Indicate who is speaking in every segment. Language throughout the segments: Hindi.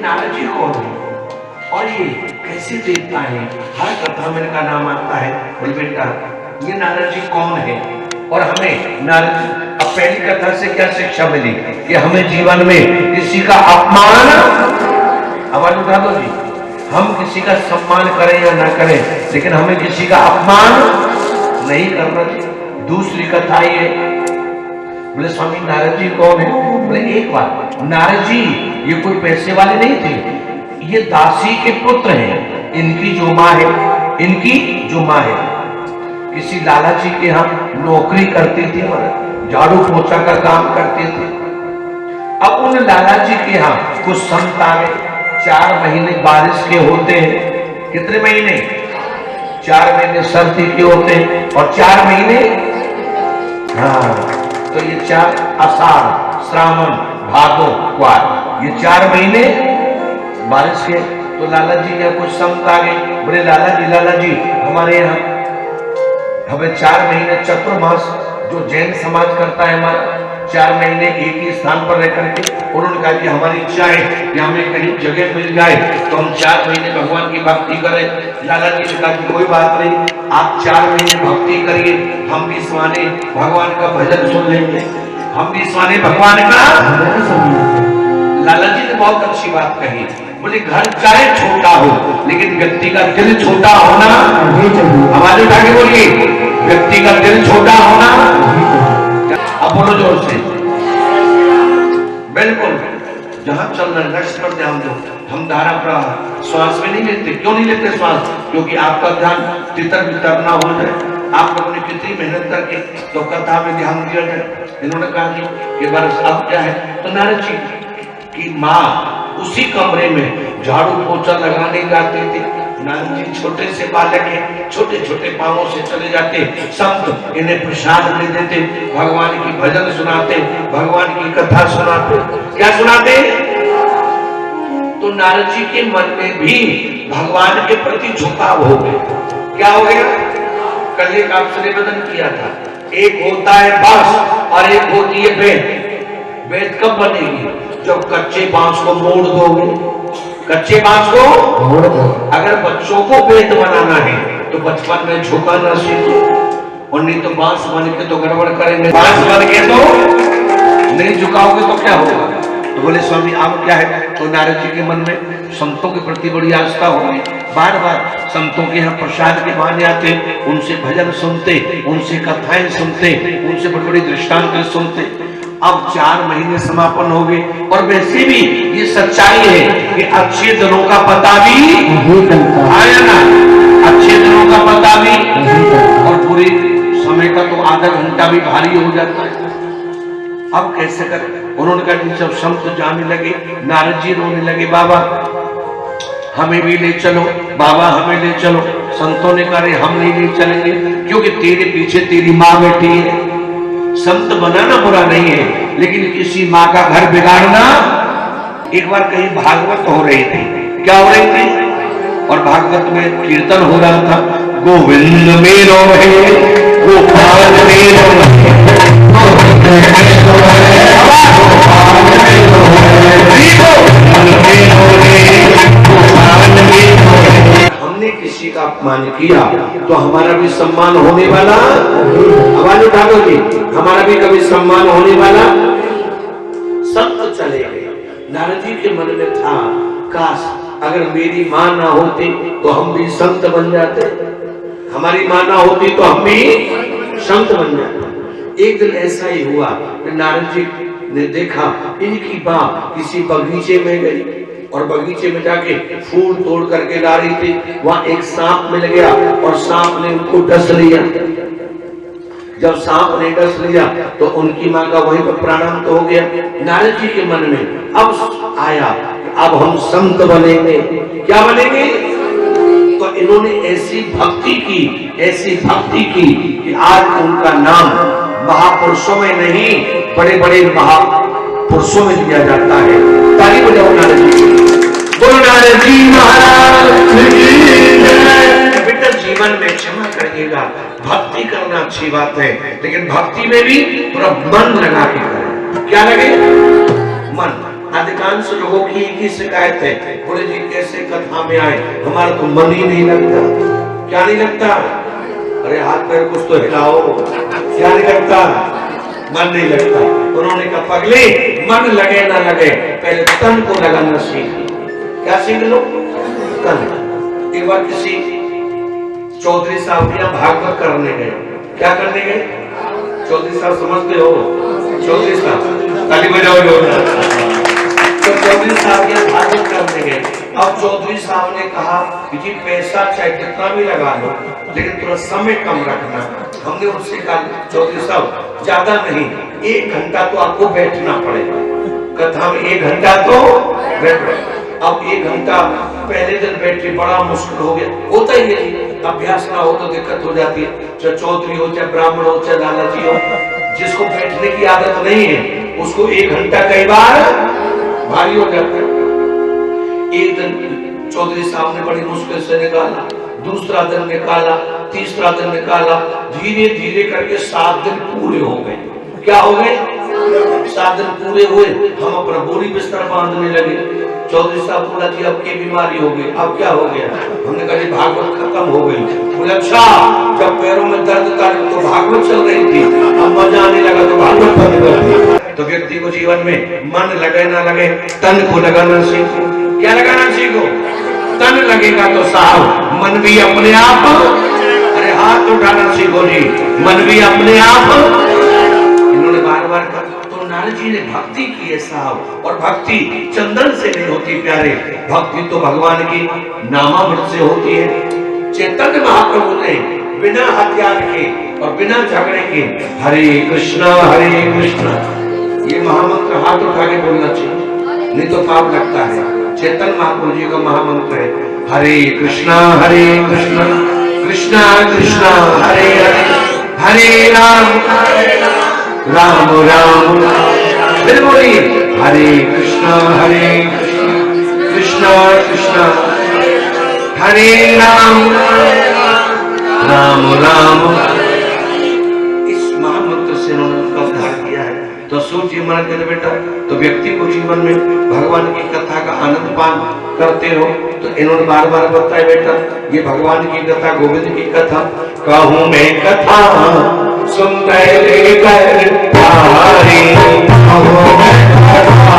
Speaker 1: नारद जी कौन है और ये कैसे देवता है? हर कथा में इनका नाम आता है। बोले बेटा ये नारद जी कौन है और हमें नारद अब पहली कथा से क्या शिक्षा मिली कि हमें जीवन में किसी का अपमान, आवाज उठा दो जी, हम किसी का सम्मान करें या ना करें लेकिन हमें किसी का अपमान नहीं करना चाहिए। दूसरी कथा ये, बोले स्वामी नारद जी कौन है? बोले एक बात, नारद जी ये कोई पैसे वाले नहीं थे, ये दासी के पुत्र हैं। इनकी जो माँ है, इनकी जो माँ है किसी लाला जी के यहाँ नौकरी करती थी, झाड़ू पोछा का काम करते थे। अब उन लाला जी के यहाँ कुछ संत आ गए। 4 महीने बारिश के होते हैं। कितने महीने? 4 महीने सर्दी के होते हैं और 4 महीने, हाँ तो ये 4 आषाढ़, श्रावण, भादो, क्वार, ये 4 महीने बारिश के। तो लाला जी या कुछ संत आ गए। बोले लाला जी हमारे यहाँ हमें 4 महीने चतुर्मास जो जैन समाज करता है हमारा, 4 महीने एक ही स्थान पर रह करके, उन्होंने कहा कि हमारी इच्छा है कि हमें कहीं जगह मिल जाए तो हम 4 महीने भगवान की भक्ति करें। लाला जी ने कहा कि कोई बात नहीं, आप 4 महीने भक्ति करिए, हम भी स्वाने भगवान का भजन सुन लेंगे, हम भी स्वाने भगवान का। लाला जी ने बहुत अच्छी बात कही। बोले घर चाहे छोटा हो लेकिन व्यक्ति का दिल छोटा होना, आवाज उठा के बोलिए, व्यक्ति का दिल छोटा होना। अब बोलो जोर से, बिल्कुल। जहां चल रहे नक्श पर ध्यान दो। हम धारा प्रवाह श्वास में नहीं लेते। क्यों नहीं लेते श्वास? क्योंकि आपका ध्यान तितर बितर ना हो जाए। आप लोगों ने कितनी मेहनत करके तो कथा में ध्यान दिया जाए। इन्होंने कहा कि बरस अब क्या है, तो नारद जी की माँ उसी कमरे में झाड़ू पोछा लगाने जाते थे। नारद जी छोटे से बालक है, छोटे छोटे पांवों से चले जाते, संत इन्हें प्रसाद दे देते, भगवान की भजन सुनाते, भगवान की कथा सुनाते। क्या सुनाते? तो नारद जी के मन में भी भगवान के प्रति झुकाव हो गया। क्या हो गया? कल एक आपसे निवेदन किया था, एक होता है बांस और एक होती है बेत। बेत कब बनेगी? जब कच्चे बांस को मोड़ दोगे। कच्चे बांस को मोड़ दो। अगर बच्चों को बेत बनाना है तो बचपन में झुकाना सीखो, और नहीं तो बांस बन के तो गड़बड़ करेंगे। बांस बन के तो नहीं झुकाओगे तो क्या होगा? तो बोले स्वामी अब क्या है? तो नारद जी के मन में संतों के प्रति बड़ी आस्था हो गई। बार बार संतों के यहाँ प्रसाद के बहाने आते, उनसे भजन सुनते, उनसे कथाएं सुनते, उनसे बड़ी बड़ी दृष्टांत सुनते। अब 4 महीने समापन हो गए और वैसे भी ये सच्चाई है कि अच्छे दिनों का पता भी आया ना, अच्छे दिनों का पता भी, और पूरे समय का तो आधा घंटा भी भारी हो जाता है। अब कैसे करें? उन्होंने कहा जब संत जाने लगे, नारद जी रोने लगे, बाबा हमें भी ले चलो, बाबा हमें ले चलो। संतों ने कहा हम नहीं ले चलेंगे, क्योंकि तेरे पीछे तेरी माँ बैठी है। संत बनाना बुरा नहीं है, लेकिन किसी माँ का घर बिगाड़ना। एक बार कहीं भागवत हो रही थी। क्या हो रही थी? और भागवत में कीर्तन हो रहा था, गोविंद मेरो है, गोपाल मेरो है, हमने किसी का अपमान किया तो हमारा भी सम्मान होने वाला। आवाज उठा दो जी, हमारा भी कभी सम्मान होने वाला। सब तो चले गए। नारद जी के मन में था, काश अगर मेरी माँ ना होती तो हम भी संत बन जाते, हमारी माँ ना होती तो हम भी संत बन जाते। एक दिन ऐसा ही हुआ कि नारद जी ने देखा इनकी माँ किसी बगीचे में गई और बगीचे में जाके फूल तोड़ करके ला रही थी। वहां एक सांप मिल गया और सांप ने उनको डस लिया। जब सांप ने डस लिया तो उनकी माँ का वहीं पर प्राणांत हो गया। नारद जी के मन में अब आया, अब हम संत बनेंगे। क्या बनेंगे? तो इन्होंने ऐसी भक्ति की कि आज उनका नाम महापुरुषों में नहीं, बड़े बड़े महापुरुषों में लिया जाता है। ताली बजाओ नारद जी। बोलो नारद जी महाराज की। बेटा जीवन में क्षमा करिएगा, भक्ति करना अच्छी बात है, लेकिन भक्ति में भी पूरा मन लगा के करें। क्या लगे? मन। अधिकांश लोगों की एक ही शिकायत है, बोले जी कैसे कथा में आए, हमारा तो मन ही नहीं लगता। क्या नहीं लगता? अरे हाथ पैर कुछ तो हिलाओ। क्या नहीं लगता? मन नहीं लगता। उन्होंने कहा पगले, मन लगे ना लगे, पहले तन को लगाना सीख। क्या सीख लो? तन। एक बार किसी चौधरी साहब के यहाँ भागवत करने गए। क्या करने गए? चौधरी साहब समझते हो? चौधरी साहब ताली बजाओ लोग। तो चौधरी साहब के भागवत करने गए। अब चौधरी साहब ने कहा कि जी पैसा चाहे कितना भी लगा लो, लेकिन थोड़ा समय कम रखना। हमने उससे कहा चौधरी साहब ज्यादा नहीं, 1 घंटा तो आपको बैठना पड़ेगा कथा में, 1 घंटा तो बैठ। अब 1 घंटा पहले दिन बैठे बड़ा मुश्किल हो गया, होता ही है, अभ्यास ना हो तो दिक्कत हो जाती है। चाहे चौधरी हो, चाहे ब्राह्मण हो, चाहे लालाजी हो, जिसको बैठने की आदत नहीं है उसको 1 घंटा कई बार भारी हो जाता है। एक दिन चौधरी साहब ने बड़ी मुश्किल से निकाला, दूसरा दिन निकाला, तीसरा दिन निकाला, धीरे धीरे करके 7 दिन पूरे हो गए। क्या हो गए? 7 दिन पूरे हुए। हम अपना बोरी बिस्तर बांधने लगे। चौधरी साहब बोला जी अब की बीमारी हो गई। अब क्या हो गया? हमने कहा भागवत खत्म हो गई। बोले अच्छा, जब पैरों में दर्द था तो भागवत चल रही थी, अब मजा आने लगा तो भागवत बंद कर दी। तो व्यक्ति को जीवन में मन लगे ना लगे, तन को लगाना सीखो। क्या लगाना सीखो? तन लगेगा तो साहब मन भी अपने आप। अरे हाथ उठाना सीखो जी, मन भी अपने आप। इन्होंने बार बार कहा। तो नारद जी ने भक्ति की है साहब, और भक्ति चंदन से नहीं होती प्यारे, भक्ति तो भगवान की नामामृत से होती है। चैतन्य महाप्रभु ने बिना हथियार के और बिना झगड़े के हरे कृष्णा ये महामंत्र हाथ उठा के बोलना चाहिए, नहीं तो पाप लगता है। चैतन्य महाप्रभु जी का महामंत्र है हरे कृष्णा कृष्णा कृष्णा हरे हरे, हरे राम राम राम। फिर बोलिए हरे कृष्णा कृष्णा कृष्णा हरे राम राम राम। इस महामंत्र से उन्होंने उद्धार किया है। तो सोचिए मन के बेटा, तो व्यक्ति को जीवन में भगवान की कथा का आनंद पान करते हो। तो इन्होंने बार बार बताया बेटा ये भगवान की कथा, गोविंद की कथा। कहूँ मैं कथा सुनते लेकर प्यारे, कहूँ मैं कथा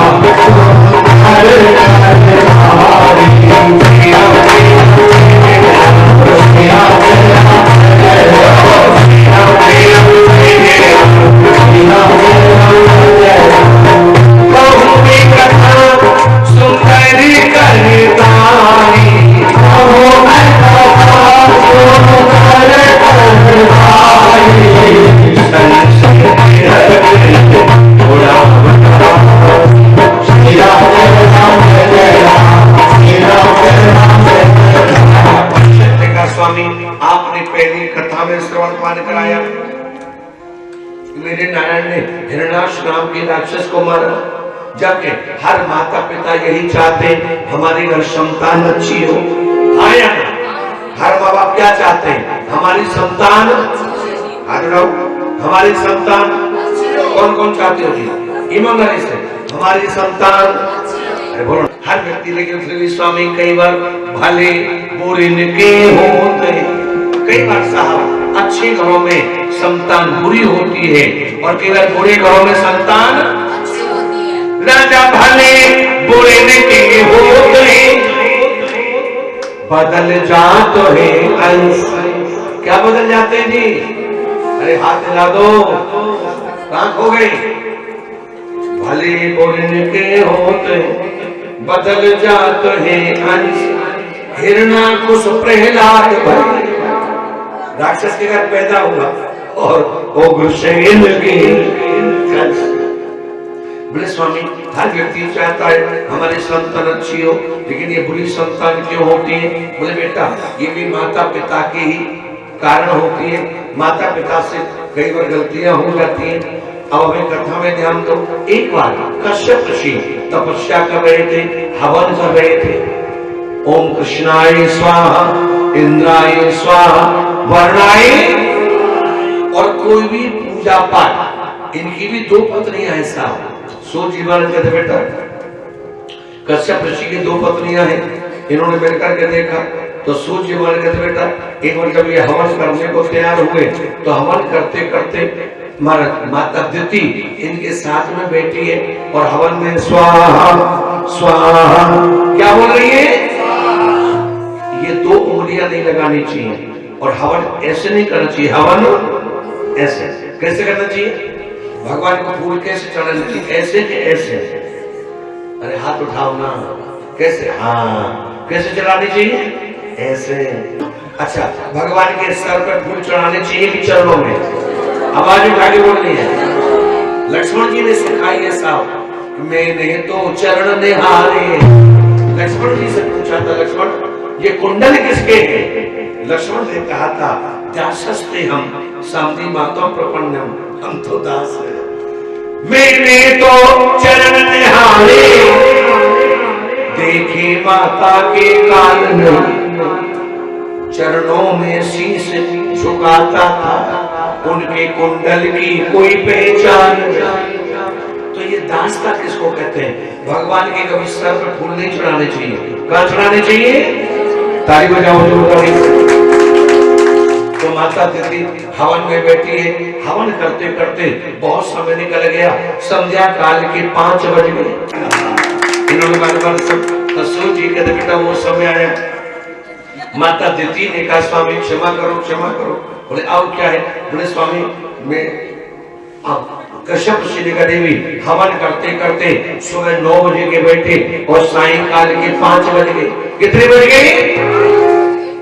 Speaker 1: स्वामी आपने पहली कथा में श्रवण पान कराया। मेरे नारायण ने हिरण्याक्ष नाम के राक्षस को मारा, जबकि हर माता पिता यही चाहते हमारे घर संतान अच्छी हो। आया हर माँ बाप क्या चाहते हैं? हमारी संतान, हमारी संतान कौन कौन चाहते हो जी? ईमानदारी से हमारी संतान। हर व्यक्ति, लेकिन फिर भी स्वामी कई बार भले बुरे के होते, कई बार साहब अच्छे घरों में संतान बुरी होती है और कई बार बुरे घरों में संतान अच्छी होती है। राजा भले बुरे के होते बदल जाते हैं अंश। क्या बदल जाते हैं जी? अरे हाथ हिला दो, कहां खो गए? भले बुरे के होते बदल जाते हैं अंश। हिरण्याकुश प्रहलाद राक्षस के घर पैदा हुआ और उग्रसेन के। बोले स्वामी हर व्यक्ति चाहता है हमारी संतान अच्छी हो, लेकिन ये बुरी संतान क्यों होती है? बोले बेटा ये भी माता पिता के ही कारण होती है। माता पिता से कई बार गलतियां हो जाती हैं। अब हमें कथा में ध्यान दो। एक बार कश्यप ऋषि तपस्या कर रहे थे, हवन कर रहे थे। ओम कृष्णाय स्वाहा, इंद्राय स्वाहा, वर्णाय। और कोई भी पूजा पाठ, इनकी भी 2 पत्नियां हैं साहब। सोच जीवन कहते बेटा कश्यप ऋषि की 2 पत्नियां हैं, इन्होंने मिलकर के देखा तो सूर्य मान कहते बेटा एक बार जब ये हवन करने को तैयार हुए तो हवन करते करते माता दिति इनके साथ में बैठी है और हवन में स्वाहा स्वाहा क्या बोल रही है? ये 2 उंगलियां नहीं लगानी चाहिए और हवन ऐसे नहीं करना चाहिए, हवन ऐसे कैसे करना चाहिए? भगवान को फूल कैसे चढ़ाना चाहिए? ऐसे कि ऐसे? अरे हाथ उठाओ ना, कैसे? हाँ कैसे चढ़ानी चाहिए? ऐसे। अच्छा भगवान के सर पर फूल चढ़ाने चाहिए कि चरणों में? आवाज उठा के बोलनी है। लक्ष्मण जी ने सिखाई है साहब, मैंने तो चरण निहारे। लक्ष्मण जी से पूछा था, लक्ष्मण ये कुंडल किसके हैं? लक्ष्मण ने कहा था दासस्ते हम सामने माता प्रपन्नम, हम तो दास है। मैंने तो चरण निहारे देखे माता के काल में, चरणों में शीश झुकाता था, उनके कुंडल की कोई पहचान। तो ये दासता किसको कहते हैं? भगवान के कभी सर पर फूल नहीं चढ़ाने चाहिए। कहाँ चढ़ाने चाहिए? ताली बजाओ जो। तो माता दिति हवन में बैठी है, हवन करते करते बहुत समय निकल गया, संध्या काल के 5 बज गए। इन्होंने बार-बार ससुर जी कहते बेटा वो समय आया। माता दिति ने कहा स्वामी क्षमा करो क्षमा करो। बोले आओ क्या है? बोले स्वामी मैं कश्यप ऋषि ने कहा देवी हवन करते करते सुबह 9 बजे के बैठे और सायंकाल के 5 बज गए। कितने बज गए?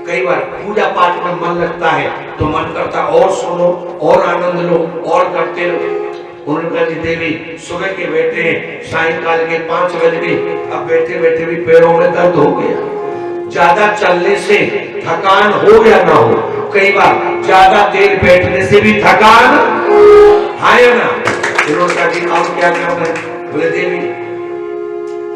Speaker 1: कई बार पूजा पाठ में मन लगता है तो मन करता और सुनो और आनंद लो और करते रहो। उन्होंने कहा देवी सुबह के बैठे हैं सायंकाल के 5 बज गए, अब बैठे बैठे भी पैरों में दर्द हो गया। ज्यादा चलने से थकान हो या ना हो, कई बार ज्यादा देर बैठने से भी थकान है या ना? इन्होंने कहा जी आप क्या करना है? बोले देवी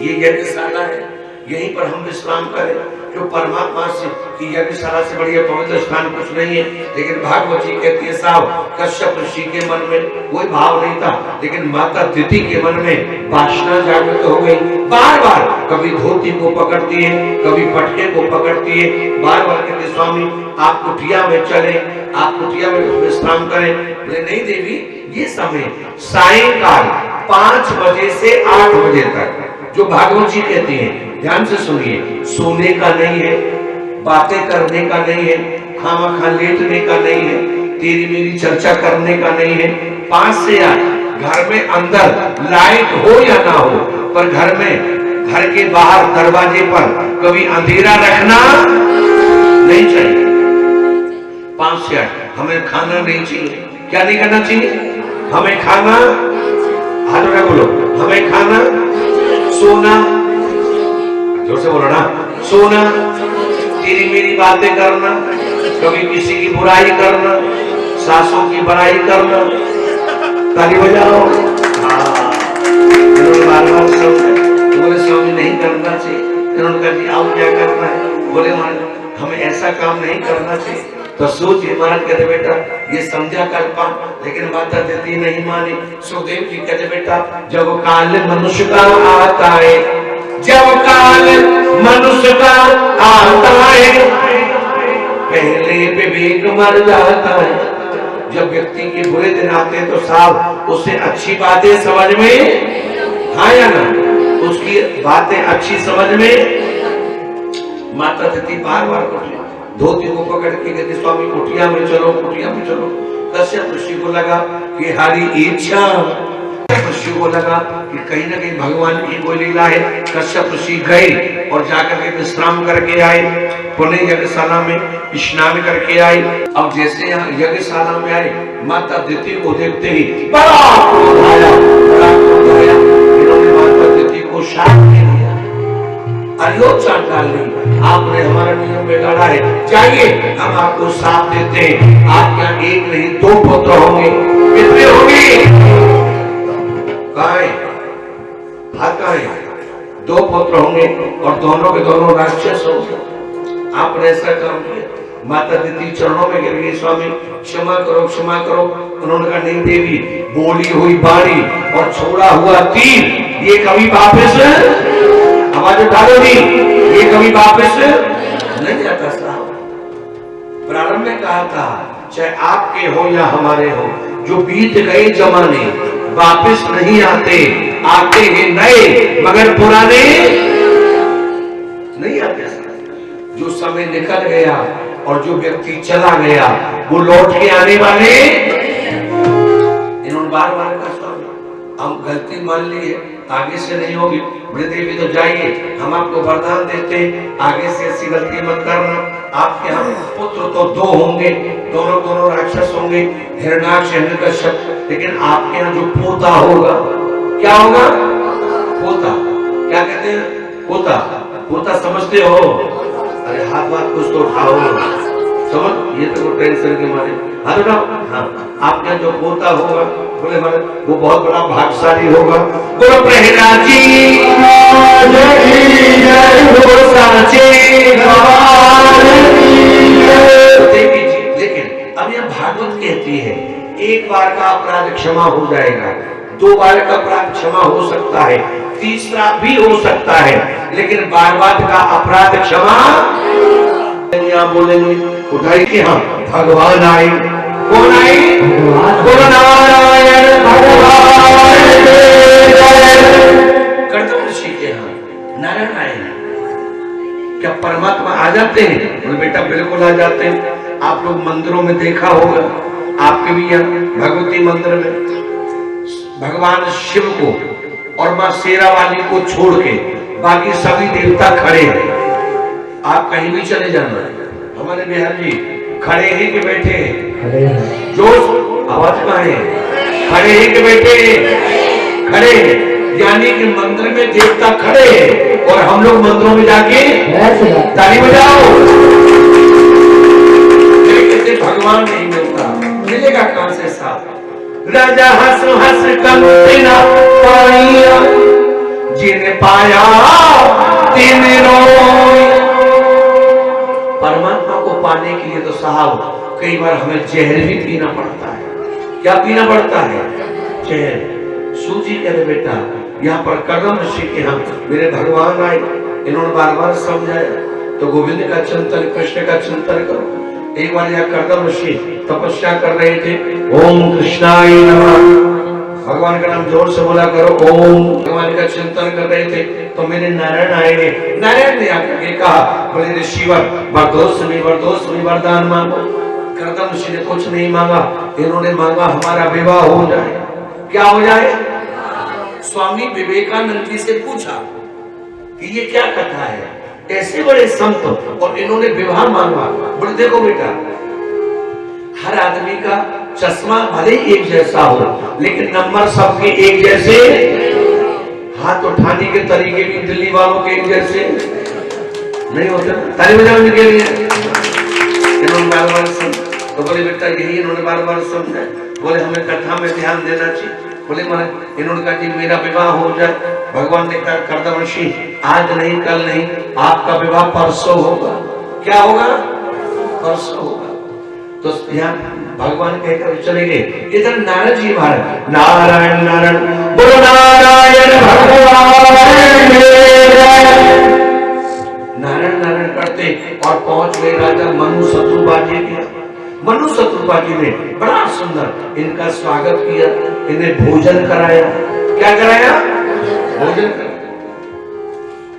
Speaker 1: ये यज्ञशाला है, यहीं पर हम विश्राम करें। जो परमात्मा से की यज्ञशाला से बढ़िया पवित्र स्थान कुछ नहीं है। लेकिन भागवत जी कहती है साहब कश्यप ऋषि के मन में कोई भाव नहीं था, लेकिन माता दिति के मन में वासना जागृत हो गई। बार बार कभी धोती को पकड़ती है, कभी पटके को पकड़ती है, बार बार कहते स्वामी आप कुटिया में चले, आप कुटिया में विश्राम करें। बोले नहीं देवी ये समय सायंकाल 5 बजे से 8 बजे तक जो भागवत जी कहती हैं, ध्यान से सुनिए, सोने का नहीं है, बातें करने का नहीं है, खामा लेटने का नहीं है, तेरी मेरी चर्चा करने का नहीं है। 5 से 8 घर में अंदर लाइट हो या ना हो, पर घर में घर के बाहर दरवाजे पर कभी अंधेरा रखना नहीं चाहिए। 5 से 8 हमें खाना नहीं चाहिए। क्या नहीं करना चाहिए? हमें खाना, हाथ उठा बोलो, हमें खाना, सोना, जोर से बोलो ना, सोना, तेरी मेरी बातें करना, कभी किसी की बुराई करना, सासों की बुराई करना। ताली बजाओ। बार-बार बोले स्वामी नहीं करना चाहिए। इन्होंने कहा जी आप क्या करना है? बोले हमें ऐसा काम नहीं करना चाहिए। तो सोचिए महाराज कहते बेटा ये संध्या कल्पा, लेकिन माता दिति नहीं मानी। सुखदेव जी कहते बेटा जब काल मनुष्य का आता है, जब काल मनुष्य का आता है, पहले विवेक मर जाता है। जब व्यक्ति के बुरे दिन आते हैं तो साहब उससे अच्छी बातें समझ में हाँ या ना, उसकी बातें अच्छी समझ में। माता दिति बार-बार धोती को पकड़ के कहते स्वामी कुटिया में चलो, कुटिया में चलो। कश्यप ऋषि को लगा कि हमारी इच्छा, ऋषि को लगा कि कहीं ना कहीं भगवान की कोई लीला है। कश्यप ऋषि गए और जाकर के विश्राम करके आए, पुनः यज्ञशाला में स्नान करके आए। अब जैसे यहाँ यज्ञशाला में आए, माता दिति को देखते ही बड़ा क्रोध आया, बड़ा क्रोध आया। इन्होंने माता दिति को शाप दे दिया, अरे चांडाली आपने हमारा नियम बिगाड़ा है, जाइए हम आपको साथ देते हैं। आप यहाँ 1 नहीं 2 पुत्र होंगे। कितने होंगे? कहाँ है? हाथ कहाँ है? 2 पुत्र होंगे और दोनों के दोनों राक्षस होंगे। आपने ऐसा काम किया। माता दिति चरणों में गिर गई, स्वामी क्षमा करो क्षमा करो। उन्होंने कहा नहीं देवी, बोली हुई बाणी और छोड़ा हुआ तीर ये कभी वापस आवाज उठा लो भी, ये कभी वापस नहीं आता साहब। प्रारंभ में कहा था चाहे आपके हो या हमारे हो, जो बीत गए जमाने वापस नहीं आते, आते हैं नए मगर पुराने नहीं आते। जो समय निकल गया और जो व्यक्ति चला गया वो लौट के आने वाले। इन्होंने बार बार कहा हम गलती मान ली है, आगे से नहीं होगी। बोले देवी तो जाइए, हम आपको वरदान देते हैं आगे से ऐसी गलती मत करना। आपके यहाँ पुत्र तो 2 होंगे, दोनों राक्षस होंगे, हिरण्याक्ष हिरण्यकश्यप, लेकिन आपके यहाँ जो पोता होगा, क्या होगा? पोता। क्या कहते हैं? पोता। पोता समझते हो? अरे हाथ कुछ तो उठाओ, समझ, ये तो टेंशन के मारे हाथ उठाओ। हाँ, आपके यहाँ जो पोता होगा बोले मारे वो बहुत बड़ा भाग्यशाली होगा। बोलो प्रहलाद जी देवी जी। लेकिन अब यह भागवत कहती है एक बार का अपराध क्षमा हो जाएगा, 2 बार का अपराध क्षमा हो सकता है, तीसरा भी हो सकता है, लेकिन बार का अपराध क्षमा बोलेंगे। उठाई कि हाँ भगवान आए। कौन आए? बोलो नारायण भगवान। कर्दम ऋषि के यहाँ नारायण आए। क्या परमात्मा आ जाते हैं? बोले बेटा बिल्कुल आ जाते हैं। आप लोग मंदिरों में देखा होगा, आपके भी यहाँ भगवती मंदिर में भगवान शिव को और माँ शेरावाली को छोड़ के बाकी सभी देवता खड़े हैं। आप कहीं भी चले जाना, हमारे बिहार जी खड़े हैं कि बैठे हैं? जोश आवाज में है, खड़े हैं कि बैठे हैं? खड़े हैं, यानी कि मंदिर में देवता खड़े हैं और हम लोग मंदिरों में जाके ताली बजाओ। लेकिन भगवान नहीं मिलता, मिलेगा कहां से साहब? राजा हंस हंस कम बिना पाया, जिन्हें पाया तीन रोए। परमात्मा को पाने के लिए तो साहब कई बार हमें जहर भी पीना पड़ता है। क्या पीना पड़ता है? जहर। सूजी कह रहे बेटा यहाँ पर कर्दम ऋषि के यहाँ मेरे भगवान आए, इन्होंने बार बार समझाया तो गोविंद का चिंतन, कृष्ण का चिंतन करो। एक बार यहाँ कर्दम ऋषि तपस्या कर रहे थे, ओम कृष्णाय नमः, भगवान का नाम जोर से बोला करो, ओम। भगवान का चिंतन कर रहे थे तो मेरे नारायण आए हैं। नारायण ने आकर के कहा बोले ऋषिवर वरदोष में वरदान मांगो। कर्दम ऋषि ने कुछ नहीं मांगा, इन्होंने मांगा हमारा विवाह हो जाए। क्या हो जाए? स्वामी विवेकानंद जी से पूछा कि ये क्या कथा है, ऐसे बड़े संत और इन्होंने विवाह मांगा। बोले देखो बेटा, हर आदमी का चश्मा भले ही एक जैसा हो लेकिन नंबर सबके एक जैसे, हाथ उठाने के तरीके भी दिल्ली वालों के एक जैसे नहीं होते। ताली बजाने के लिए इन्होंने बार बार समझा तो बोले बेटा यही इन्होंने बार बार समझा। बोले हमें कथा में ध्यान देना चाहिए। बोले माने इन्होंने कहा कि मेरा विवाह हो जाए। भगवान ने कहा कर्दम ऋषि आज नहीं कल नहीं, आपका विवाह परसों होगा। क्या होगा? परसों होगा। तो यहाँ भगवान कहकर चले गए। इधर नारद जी महाराज नारायण नारायण बोलो नारायण भगवान नारायण नारायण करते और पहुंच गए राजा मनु शत्रुपाजी के। मनु शत्रुपाजी ने बड़ा सुंदर इनका स्वागत किया, इन्हें भोजन कराया। क्या कराया? भोजन कराया।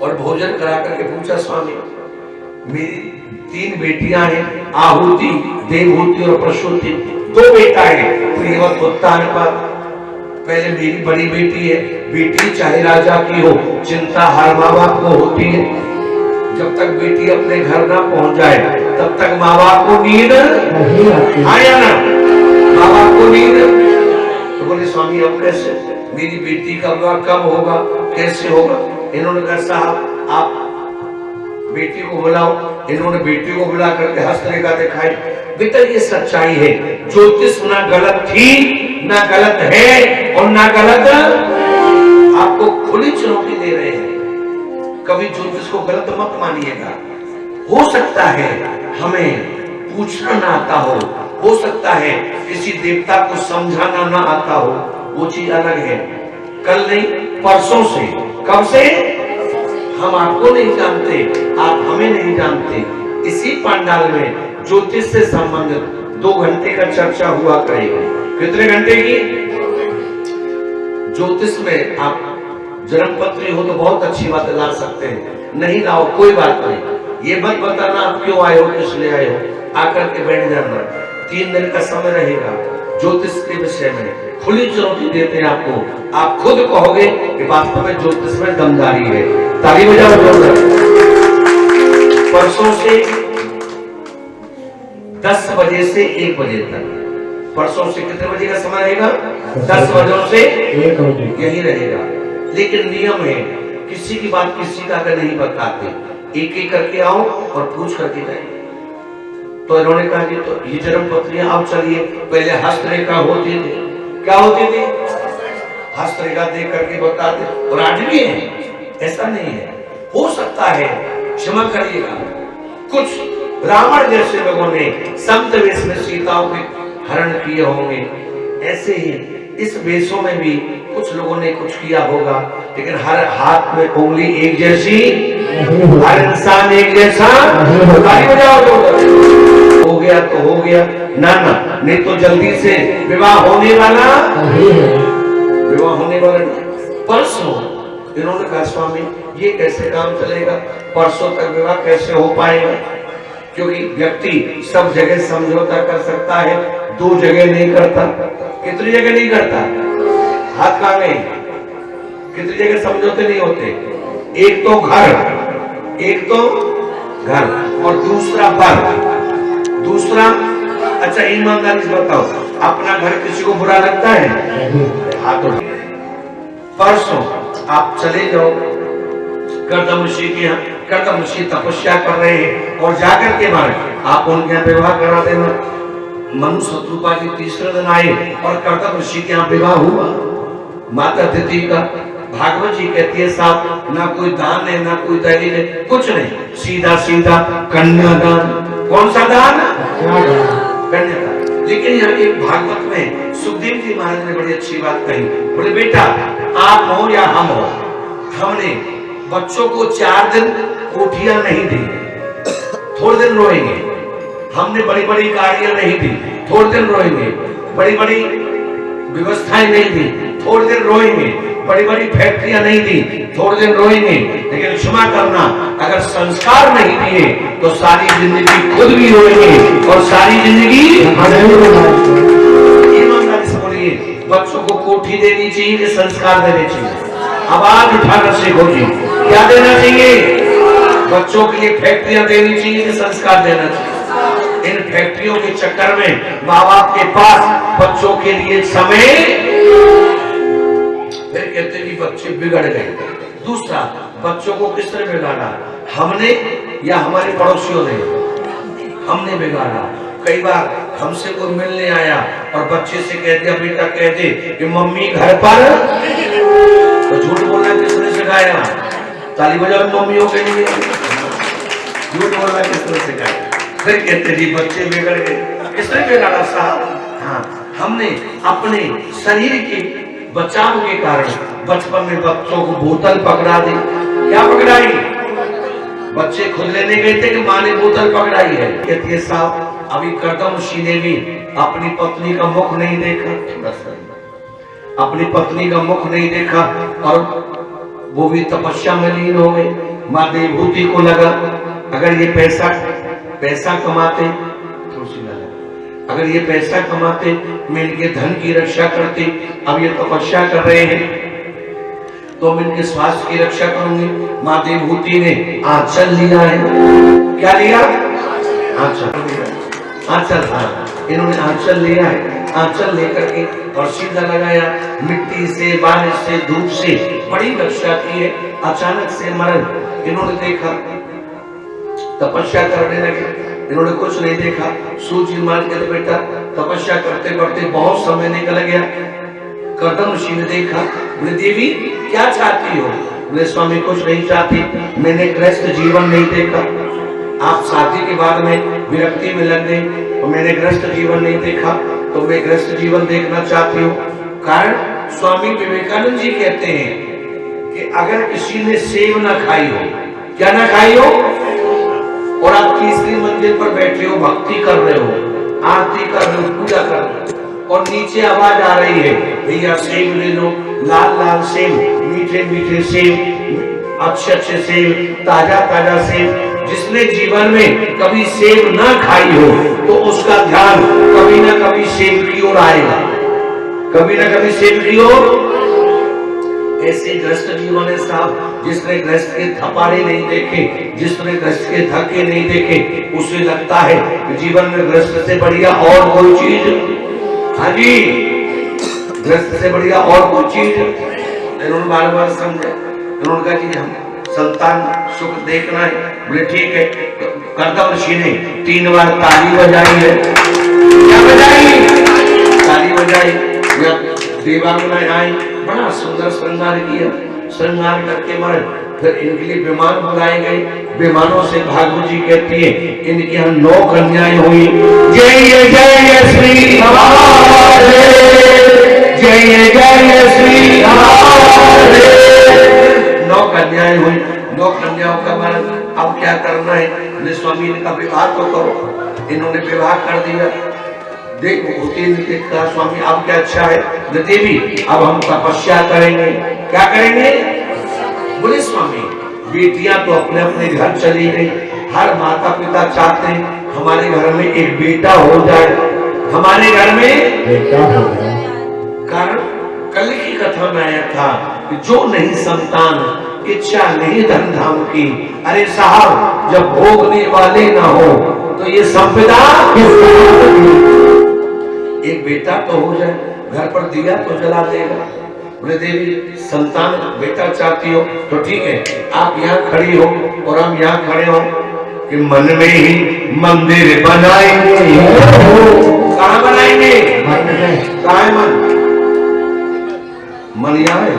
Speaker 1: और भोजन करा करके पूछा स्वामी मेरी 3 बेटियां हैं, आहुति, देवहूति और प्रसूति। 2 बेटा है, प्रियवत उत्तानपाद। पहले मेरी बड़ी बेटी है, बेटी चाहे राजा की हो चिंता हर माँ बाप को होती है। जब तक बेटी अपने घर ना पहुंच जाए तब तक माँ बाप को नींद आया ना, माँ बाप को नींद। तो बोले स्वामी अब कैसे? मेरी बेटी का विवाह कब होगा, कैसे होगा? इन्होंने कहा साहब आप बेटी को बुलाओ। इन्होंने बेटी को बुला करके हस्तरेखा दिखाई। बेटा ये सच्चाई है, ज्योतिष ना गलत थी ना गलत है और ना गलत, आपको खुली चुनौती दे रहे हैं। कभी ज्योतिष को गलत मत मानिएगा। हो सकता है हमें पूछना ना आता हो सकता है किसी देवता को समझाना ना आता हो, वो चीज अलग है। कल नहीं परसों से। कब से? हम आपको नहीं जानते, आप हमें नहीं जानते। इसी पंडाल में ज्योतिष से संबंधित 2 घंटे का चर्चा हुआ करेगी। कितने घंटे की? ज्योतिष में आप जन्म पत्री हो तो बहुत अच्छी बात ला सकते हैं, नहीं लाओ कोई बात नहीं। ये मत बताना आप क्यों आए हो, किस लिए आए हो, आकर के बैठ जाना। 3 दिन का समय रहेगा ज्योतिष के विषय में, खुली चुनौती देते हैं आपको। आप खुद कहोगे कि वास्तव में ज्योतिष में दमदारी है। ताली बजाओ जोरदार। परसों से 10 बजे से 1 बजे तक, परसों से कितने बजे का समय रहेगा? 10 बजे से 1 बजे यही रहेगा। लेकिन नियम है, किसी की बात किसी का अगर नहीं बताते, एक एक करके आओ और पूछ करके जाए। तो इन्होंने कहा कि तो ये जन्म पत्रियां आप चलिए, पहले हस्तरेखा होती थी। क्या होती थी? हस्तरेखा देख करके बताते, और आज भी है, ऐसा नहीं है। हो सकता है, क्षमा करिएगा, कुछ रावण जैसे लोगों ने संत वेश में सीताओं के हरण किए होंगे, ऐसे ही इस वेशों में भी कुछ लोगों ने कुछ किया होगा। लेकिन हर हाथ में उंगली एक जैसी, हर इंसान एक जैसा। ताली बजाओ जोरदार। हो गया तो हो गया, ना ना, नहीं तो जल्दी से विवाह होने वाला, विवाह होने वाला नहीं। परसों इन्होंने कहा स्वामी ये कैसे काम चलेगा, परसों तक विवाह कैसे हो पाएगा? क्योंकि व्यक्ति सब जगह समझौता कर सकता है, 2 जगह नहीं करता। कितनी जगह नहीं करता? हाथ कहाँ गए? कितनी जगह समझौते नहीं होते? एक तो घर, एक तो घर, और दूसरा बर, दूसरा। अच्छा ईमानदारी से बताओ, अपना घर किसी को बुरा लगता है? हाथों। परसों आप चले जाओ कर्दम ऋषि के यहाँ, कर्दम ऋषि तपस्या कर रहे हैं, और जाकर के बाद आप उनके यहाँ विवाह करा देना। मनु शत्रुपा जी तीसरे दिन आए और कर्दम ऋषि के यहाँ विवाह हुआ। माता तिथि का भागवत जी कहती है साहब, ना कोई दान है ना कोई दहेज है, कुछ नहीं, सीधा सीधा कन्यादान। कौन सा दान? कन्यादान। लेकिन यहाँ एक भागवत में सुखदेव जी महाराज ने बड़ी अच्छी बात कही। बोले बेटा आप हो या हम हो, हमने बच्चों को 4 दिन कोठियां नहीं दी, थोड़े दिन रोएंगे। हमने बड़ी बड़ी गाड़ियां नहीं दी, थोड़े दिन रोएंगे। बड़ी बड़ी व्यवस्थाएं नहीं दी, थोड़े दिन रोएंगे। बड़ी बड़ी फैक्ट्रियां नहीं दी, थोड़े दिन रोएंगे। लेकिन क्षमा करना, अगर संस्कार नहीं दिए तो सारी जिंदगी खुद भी रोएंगे और सारी जिंदगी। ईमानदारी से बोलिए, बच्चों को कोठी देनी चाहिए कि संस्कार देने चाहिए? आवाज उठाकर सीखो जी, क्या देना चाहिए? बच्चों के लिए फैक्ट्रियां देनी चाहिए कि संस्कार देना चाहिए? इन फैक्ट्रियों के चक्कर में माँ बाप के पास बच्चों के लिए समय, फिर कहते कि बच्चे बिगड़ गए। दूसरा, बच्चों को किस तरह बिगाड़ा? हमने या हमारे पड़ोसियों ने? हमने बिगाड़ा। कई बार हमसे कोई मिलने आया और बच्चे से कह दिया, बेटा कह दे कि मम्मी घर पर, तो झूठ बोलना किसने सिखाया? ताली बजाओ मम्मियों के लिए। झूठ बोलना किसने सिखाया? फिर कहते जी बच्चे बिगड़ गए। किसने बिगाड़ा साहब? हाँ, हमने अपने शरीर के बचाव के कारण बचपन में बच्चों को बोतल पकड़ा दी। क्या पकड़ाई? बच्चे खुद लेने गए थे कि माँ ने बोतल पकड़ाई है। कहती है साहब अभी कर्दम ऋषि ने भी अपनी पत्नी का मुख नहीं देखा, अपनी पत्नी का मुख नहीं देखा, और वो भी तपस्या में लीन हो गए। माँ देवभूति को लगा अगर ये पैसा कमाते, अगर ये पैसा कमाते मैं इनके धन की रक्षा करती, अब ये तपस्या कर रहे हैं तो मैं इनके स्वास्थ्य की रक्षा करूंगी। माँ देवभूति ने आंचल लिया है। क्या लिया? आंचल। हाँ, इन्होंने आंचल लिया है। आंचल लेकर के और सीधा लगाया, मिट्टी से, बारिश से, धूप से बड़ी रक्षा की है। अचानक से मर्द इन्होंने देखा, तपस्या करने लगे। इन्होंने कुछ नहीं देखा। सूजी मान के बेटा तपस्या करते करते बहुत समय निकल गया। कर्दम ऋषि ने देखा, बोले देवी क्या चाहती हो? बोले स्वामी कुछ नहीं चाहती, मैंने गृहस्थ जीवन नहीं देखा। आप शादी के बाद में विरक्ति में लग गए, तो मैंने गृहस्थ जीवन नहीं देखा, तो मैं गृहस्थ जीवन देखना चाहती हूँ। कारण स्वामी विवेकानंद जी कहते हैं कि अगर किसी ने सेब ना खाई हो, क्या ना खाई हो, और आप तीसरी मंजिल पर बैठे हो, भक्ति कर रहे हो, आरती कर रहे हो, पूजा कर रहे हो, और नीचे आवाज आ रही है, भैया सेब ले लो, लाल लाल सेब, मीठे मीठे सेब, अच्छे अच्छे सेब, ताजा ताजा सेब। जिसने जीवन में कभी सेब ना खाई हो तो उसका ध्यान कभी ना कभी सेब की ओर आएगा, कभी ना कभी सेब की ओर। ऐसे ग्रस्त जीवन है साहब, जिसने ग्रस्त के थपाड़े नहीं देखे, जिसने ग्रस्त के धक्के नहीं देखे, उसे लगता है कि जीवन में ग्रस्त से बढ़िया और कोई चीज, हाँ जी, ग्रस्त से बढ़िया और कोई चीज। इन्होंने बार बार समझा, इन्होंने कहा कि हम संतान सुख देखना है, बोले ठीक है। करदम ऋषि ने 3 बार ताली बजाई है, क्या बजाई, ताली बजाई, देवांगनाएं आई, बड़ा सुंदर श्रृंगार किया, श्रृंगार करके मर, फिर इनके लिए विमान बुलाए गए। विमानों से भागवत जी कहती है इनके यहाँ 9 कन्याएं हुई। जय जय श्री राधे, जय जय श्री राधे। 9 कन्याएं हुई, 9 कन्याओं का मरण। अब क्या करना है, बोले स्वामी ने कहा विवाह तो करो। इन्होंने विवाह कर दिया। देखो देखा स्वामी अब क्या अच्छा है, देवी अब हम तपस्या करेंगे। क्या करेंगे, बोले स्वामी बेटियां तो अपने अपने घर चली गई, हर माता पिता चाहते हैं हमारे घर में एक बेटा हो जाए, हमारे घर में बेटा हो जाए। कारण कल की कथा में आया था कि जो नहीं संतान, इच्छा नहीं धन धाम की। अरे साहब जब भोगने वाले ना हो तो ये संपदा, एक बेटा तो हो जाए, घर पर दिया तो जला देगा। बोले देवी संतान बेटा चाहती हो तो ठीक है, आप यहाँ खड़ी हो और हम यहाँ खड़े हो कि मन में ही मंदिर बनाएंगे। कहाँ बनाएंगे, कहाँ है मन, मन यहाँ है,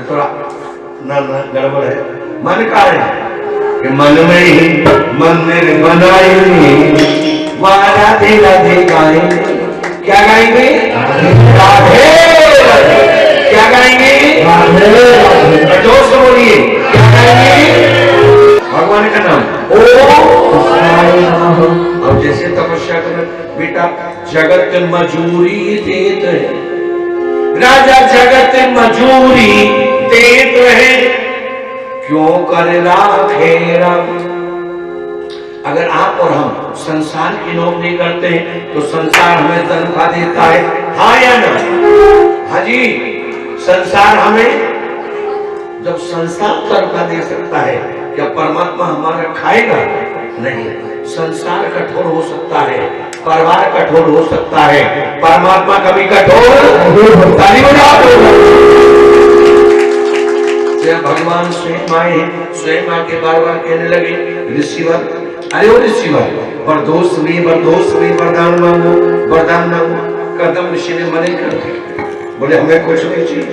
Speaker 1: थोड़ा ना गड़बड़ है। मन का है कि मन में ही मंदिर बनाएंगे, वहाँ राधे राधे गाएंगे। क्या गाएंगे, राधे राधे। क्या गाएंगे, राधे राधे। जोर से बोलिए, क्या गाएंगे, भगवान का नाम ओम। अब जैसे तपस्या कर बेटा, जगत मजूरी देत है, राजा जगत मजूरी देत है, क्यों कर राखे राम। अगर आप और हम संसार की नौकरी करते हैं तो संसार हमें तनख्वाह देता है, हाँ या ना, हाँ जी। संसार हमें, जब संसार तनख्वाह दे सकता है, क्या परमात्मा हमारा खाएगा, नहीं। संसार कठोर हो सकता है, परिवार कठोर हो सकता है, परमात्मा कभी कठोर, ताली बजाओ। भगवान स्वयं आए, स्वयं आके बार बार कहने लगे ऋषिवर, अरे वो ऋषिवर बरदोष में वरदान मांगो, वरदान मांगो। करदम ऋषि ने मने कर दिया, बोले हमें कुछ नहीं चाहिए,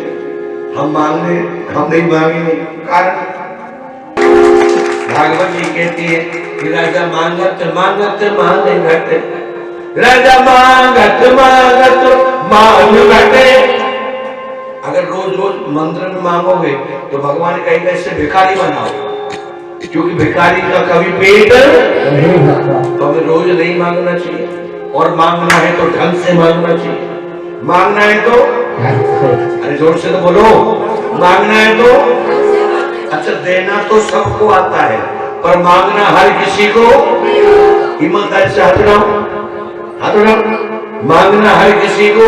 Speaker 1: हम नहीं मांगेंगे। कारण भागवत जी कहती है कि राजा मांगत मांगत मांगे घटे, राजा मांगत मांगत मांग घटे। अगर रोज रोज मंदिर में मांगोगे तो भगवान कहेगा इससे भिखारी बनाओ, क्योंकि भिखारी का कभी पेट नहीं भरता। तो हमें रोज नहीं मांगना चाहिए, और मांगना है तो ढंग से मांगना चाहिए। मांगना है तो, अरे जोर से तो बोलो, मांगना है तो, अच्छा देना तो सबको आता है, पर मांगना हर किसी को, ईमानदारी से हाथ उठाओ, मांगना हर किसी को।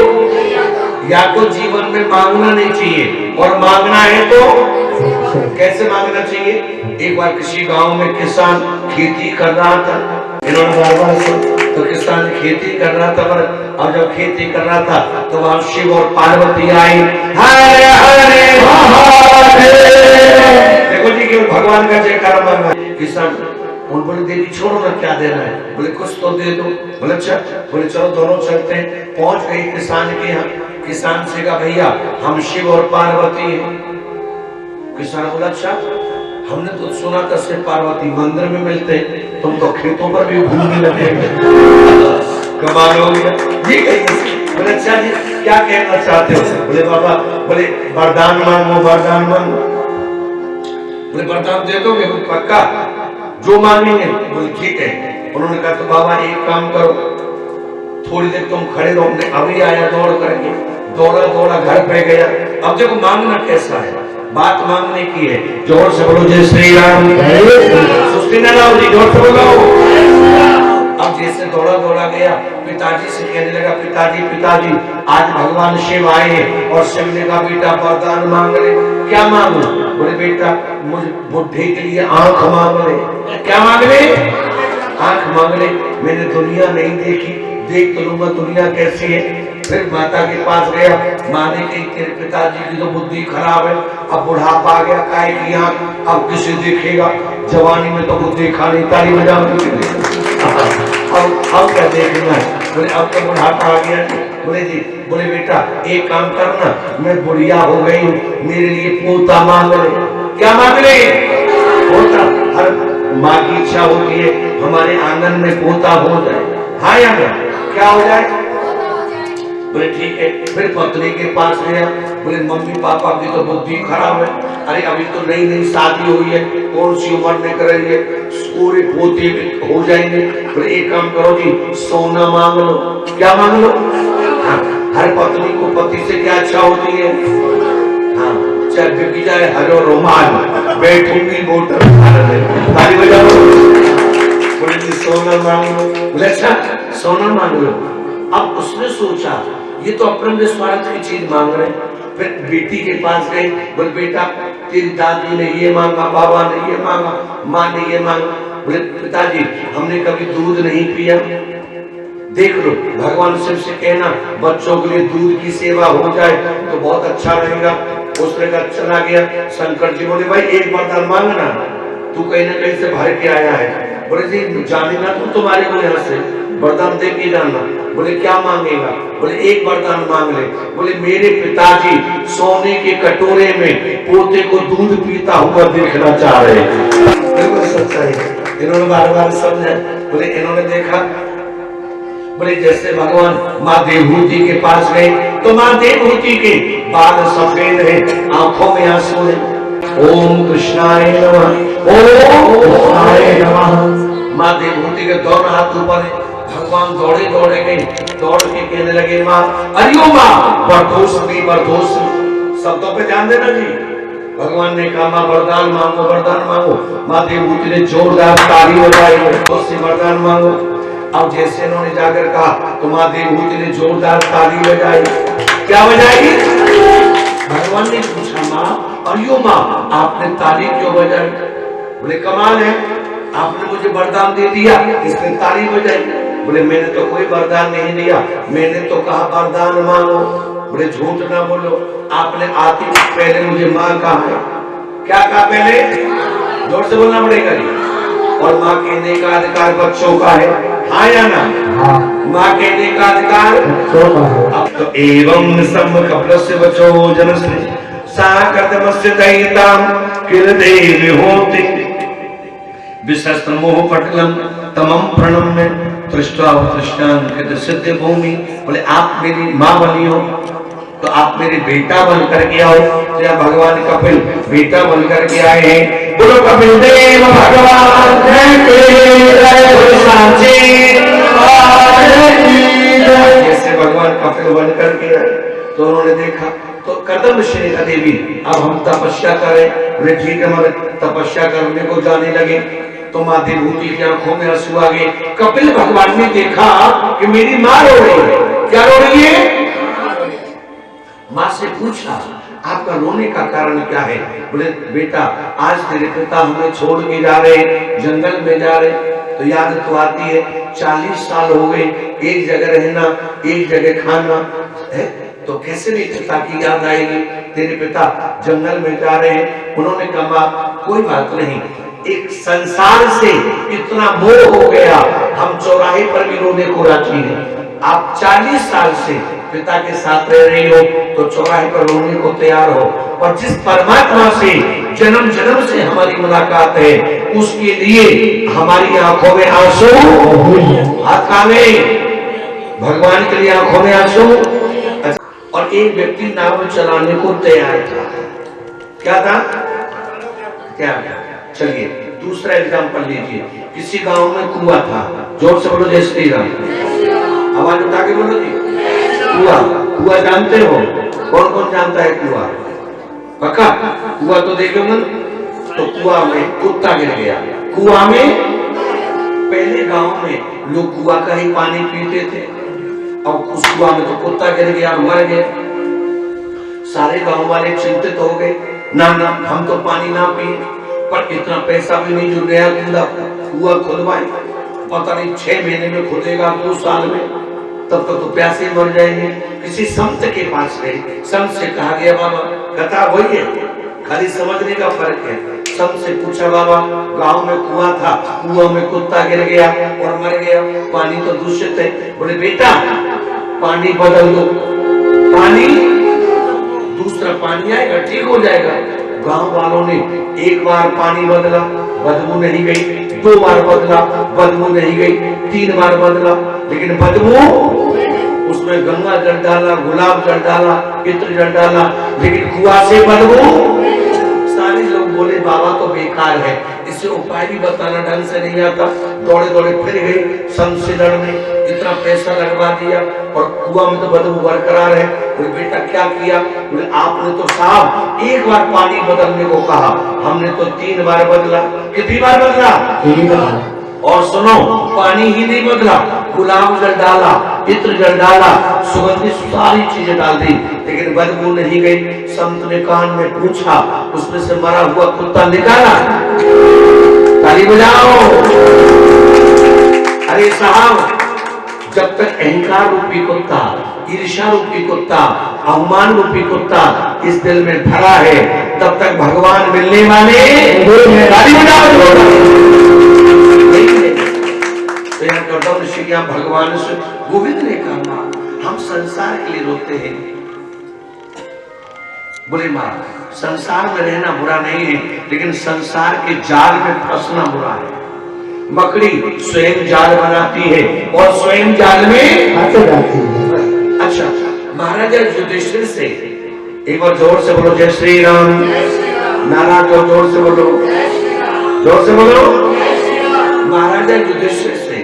Speaker 1: या तो जीवन में मांगना नहीं चाहिए, और मांगना है तो कैसे मांगना चाहिए। एक बार किसी गांव में किसान खेती कर रहा था, इन्होंने बार तो किसान खेती कर रहा था, और जब खेती कर रहा था तो वहां शिव और पार्वती आई, हरे हरे महादेव। देखो जी केवल भगवान का जयकारा मांगा। किसान उन बोले देवी छोड़ो ना, क्या देना है, बोले कुछ तो दे दो। बोले अच्छा, बोले चलो दोनों चलते हैं। पहुंच गए किसान के यहाँ, किसान से कहा भैया हम शिव और पार्वती हैं। किसान बोला अच्छा, हमने तो सुना था शिव पार्वती मंदिर में मिलते, तुम तो खेतों पर भी घूमने लगे। कमाल हो गया, ठीक है। बोले अच्छा जी क्या कहना चाहते हो? बोले बाबा, बोले वरदान मांगो, वरदान मांगो। बोले वरदान दे दोगे? बोले पक्का, जो मांगेंगे। बोले ठीक है। उन्होंने कहा तो बाबा एक काम करो, थोड़ी देर तुम खड़े रहो। मैं अभी आया दौड़ करके, दौड़ा दौड़ा घर पे गया। अब देखो मांगना कैसा है, बात मांगने की है। जोर से बोलो जय श्री राम। सुस्ती ना लाओ जी, जोर से बोलो। अब जैसे दौड़ा दौड़ा गया, पिताजी से कहने लगा पिताजी पिताजी आज भगवान शिव आए हैं। और शिव ने कहा बेटा वरदान मांग ले। क्या मांगू? बोले बेटा मुझे बुढ़े के लिए आंख मांग ले। क्या मांग ले? आंख मांग ले। मैंने दुनिया नहीं देखी, देख तो लूंगा दुनिया कैसी है। फिर माता के पास गया, माँ ने कही तेरे पिताजी की तो बुद्धि खराब है, अब बुढ़ापा आ गया, काय की आंख अब किसे देखेगा, जवानी में तो बुद्धि खानी। ताली बजाओ। अब क्या देखना है? बोले अब तो बुढ़ापा आ गया। बोले जी, बोले बेटा एक काम करना, मैं बुढ़िया हो गई हूँ, मेरे लिए पोता मांग ले। क्या मांग ले? पोता। हर माँ की इच्छा होती है हमारे आंगन में पोता हो जाए। हाँ या ना? क्या हो जाए? बोले ठीक है। फिर पत्नी के पास गया, बोले मम्मी पापा की तो बुद्धि खराब है, अरे अभी तो नई नई शादी हुई है, कौन सी उम्र में करेंगे, पूरे पोते हो जाएंगे। बोले एक काम करो जी, सोना मांग लो। क्या मांग लो? हाँ, हर पत्नी को पति से क्या इच्छा होती है? हाँ, चाहे बिक जाए हरो रोमाल, बैठूंगी मोटर ताली बजाओ। बोले जी सोना मांग लो। बोले अच्छा सोना मांग लो। अब उसने सोचा ये तो अपने स्वार्थ की चीज मांग रहे। फिर बेटी के पास गए, बोले बेटा तेरी दादी ने ये मांगा, बाबा ने ये मांगा, माँ ने ये मांगा। बोले पिताजी हमने कभी दूध नहीं पिया, देख लो भगवान शिव से कहना बच्चों के लिए दूध की सेवा हो जाए तो बहुत अच्छा रहेगा। उसने कहा चला गया। शंकर जी बोले भाई एक वरदान मांगना, तू कहीं ना कहीं से भर के आया है। बोले जी जाने ना तुम तुम्हारे को यहाँ से वरदान दे के जाना। बोले क्या मांगेगा? बोले एक वरदान मांग ले। बोले मेरे पिताजी सोने के कटोरे में पोते को दूध पीता हुआ देखना चाह रहे हैं। बिल्कुल सच्चाई है। इन्होंने बार बार समझा। बोले इन्होंने देखा, बोले जैसे भगवान माँ देवहूति के पास गए तो माँ देवहूति के बाल सफेद है, आंखों में आंसू है। ओम कृष्णाय नमः, ओम कृष्णाय नमः। माँ देवहूति के दोनों हाथ ऊपर है। भगवान दौड़े दौड़े गए, दौड़ के कहने लगे माँ अरियो माँ बरदोसमी बरदोसमी। शब्दों पे ध्यान देना जी। भगवान ने कहा माँ वरदान मांगो, वरदान मांगो। माँ देवहूति ने जोरदार ताली बजाई, वरदान मांगो। अब जैसे इन्होंने जाकर कहा तो माँ देवहूति ने जोरदार ताली बजाई। क्या बजाई? भगवान ने पूछा माँ अरियो माँ आपने ताली क्यों बजाई? बोले कमाल है, आपने मुझे वरदान दे दिया, इसने ताली बजाई। बोले मैंने तो कोई वरदान नहीं दिया, मैंने तो कहा वरदान मांगो। बोले झूठ ना बोलो, आपने आते पहले मुझे माँ कहा है। क्या कहा पहले? जोर से बोलना पड़ेगा जी। और माँ कहने का अधिकार बच्चों का है, हाँ या ना? माँ कहने का अधिकार अब तो एवं सम्मुखप्लस्य वचो जनश्री साकर्तमस्य दयितां किरदेव होति विशस्तमोह पटलम तमम प्रणम्य दृष्ट्वा उत्कृष्टान कृत सिद्ध भूमि। बोले आप मेरी माँ बनी हो तो आप मेरे बेटा बन करके आओ। या भगवान कपिल बेटा बन करके आए हैं। बोलो कपिल देव भगवान जैसे भगवान कपिल बन करके आए तो उन्होंने देखा तो कदम श्रेणा देवी अब हम तपस्या करें। वे ठीक है मगर तपस्या करने को जाने लगे तो माँ देवहूति की आंखों में आंसू आ गए। कपिल भगवान ने देखा कि मेरी माँ रो रही है। क्या रो रही है? माँ से पूछा आपका रोने का कारण क्या है? बोले बेटा आज तेरे पिता हमें छोड़ के जा रहे, जंगल में जा रहे। तो याद तो आती है 40 साल हो गए, एक जगह रहना, एक जगह खाना है, तो कैसे नहीं पिता की याद आएगी? तेरे पिता जंगल में जा रहे हैं। उन्होंने कहा कोई बात नहीं, एक संसार से इतना मोह हो गया, हम चौराहे पर भी रोने को राजी हैं। आप 40 साल से पिता के साथ रह रही हो तो चौराहे पर रोने को तैयार हो। और जिस परमात्मा से जन्म जन्म से हमारी मुलाकात है उसके लिए हमारी आंखों में आंसू हाथ काले भगवान के लिए आंखों में आंसू। और एक व्यक्ति नाव चलाने को तैयार था। क्या था? क्या? चलिए दूसरा एग्जाम्पल लीजिए। किसी गांव में कुआं था। जोर से बोलो जय श्री राम। आवाज उठा के बोलो जी। कुआं, कुआं जानते हो? कौन कौन जानता है कुआं? पक्का? कुआं तो देखे मन। तो कुआं में कुत्ता गिर गया। कुआं में, पहले गांव में लोग कुआं का ही पानी पीते थे, और उस कुआं में तो कुत्ता गिर गया, मर गया। सारे गांव वाले चिंतित हो गए, ना ना हम तो पानी ना पिए, पर इतना पैसा भी नहीं जो नया कुआं खुदवाए। पता नहीं 6 महीने में खुदेगा, 2 साल में, तब तक तो प्यासे मर जाएंगे। किसी संत के पास गए, संत से कहा गया बाबा कथा वही है, खाली समझने का फर्क है। संत से पूछा बाबा गांव में कुआं था, कुआं में कुत्ता गिर गया और मर गया, पानी तो दूषित है। बोले बेटा पानी बदल दो, पानी दूसरा पानी आएगा, ठीक हो जाएगा। गांव वालों ने एक बार पानी बदला, बदबू नहीं गई। 2 बार बदला, बदबू नहीं गई। 3 बार बदला, लेकिन बदबू, उसमें गंगा जल डाला, गुलाब जल डाला, इत्र जल डाला, लेकिन कुआं से बदबू। सारे लोग बोले बाबा तो बेकार है, इसे उपाय भी बताना ढंग से नहीं आता। दौड़े दौड़े फिर गए संत से लड़ने, इतना पैसा लगवा दिया और कुआं में तो बदबू बरकरार है। बोले बेटा क्या किया? बोले आपने तो साहब एक बार पानी बदलने को कहा, हमने तो 3 बार बदला। कितनी बार बदला? 3 बार। और सुनो, पानी ही नहीं बदला, गुलाब जल डाला, इत्र जल डाला, सुगंधित सारी चीजें डाल दी, लेकिन बदबू नहीं गई। संत ने कान में पूछा, उसमें से मरा हुआ कुत्ता निकाला। ताली बजाओ। अरे साहब, जब तक अहंकार रूपी कुत्ता, ईर्ष्या रूपी कुत्ता, अवमान रूपी कुत्ता इस दिल में भरा है, तब तक भगवान मिलने वाले। ताली बजाओ। भगवान से गोविंद ने कहा हम संसार के लिए रोते हैं। बोले माँ संसार में रहना बुरा नहीं है, लेकिन संसार के जाल में फंसना बुरा है। मकड़ी स्वयं जाल बनाती है और स्वयं जाल में फंस जाती है। अच्छा, महाराजा युधिष्ठिर से एक बार जोर से बोलो जय श्री राम। नारा जोर से बोलो, जोर से बोलो। महाराजा युधिष्ठिर से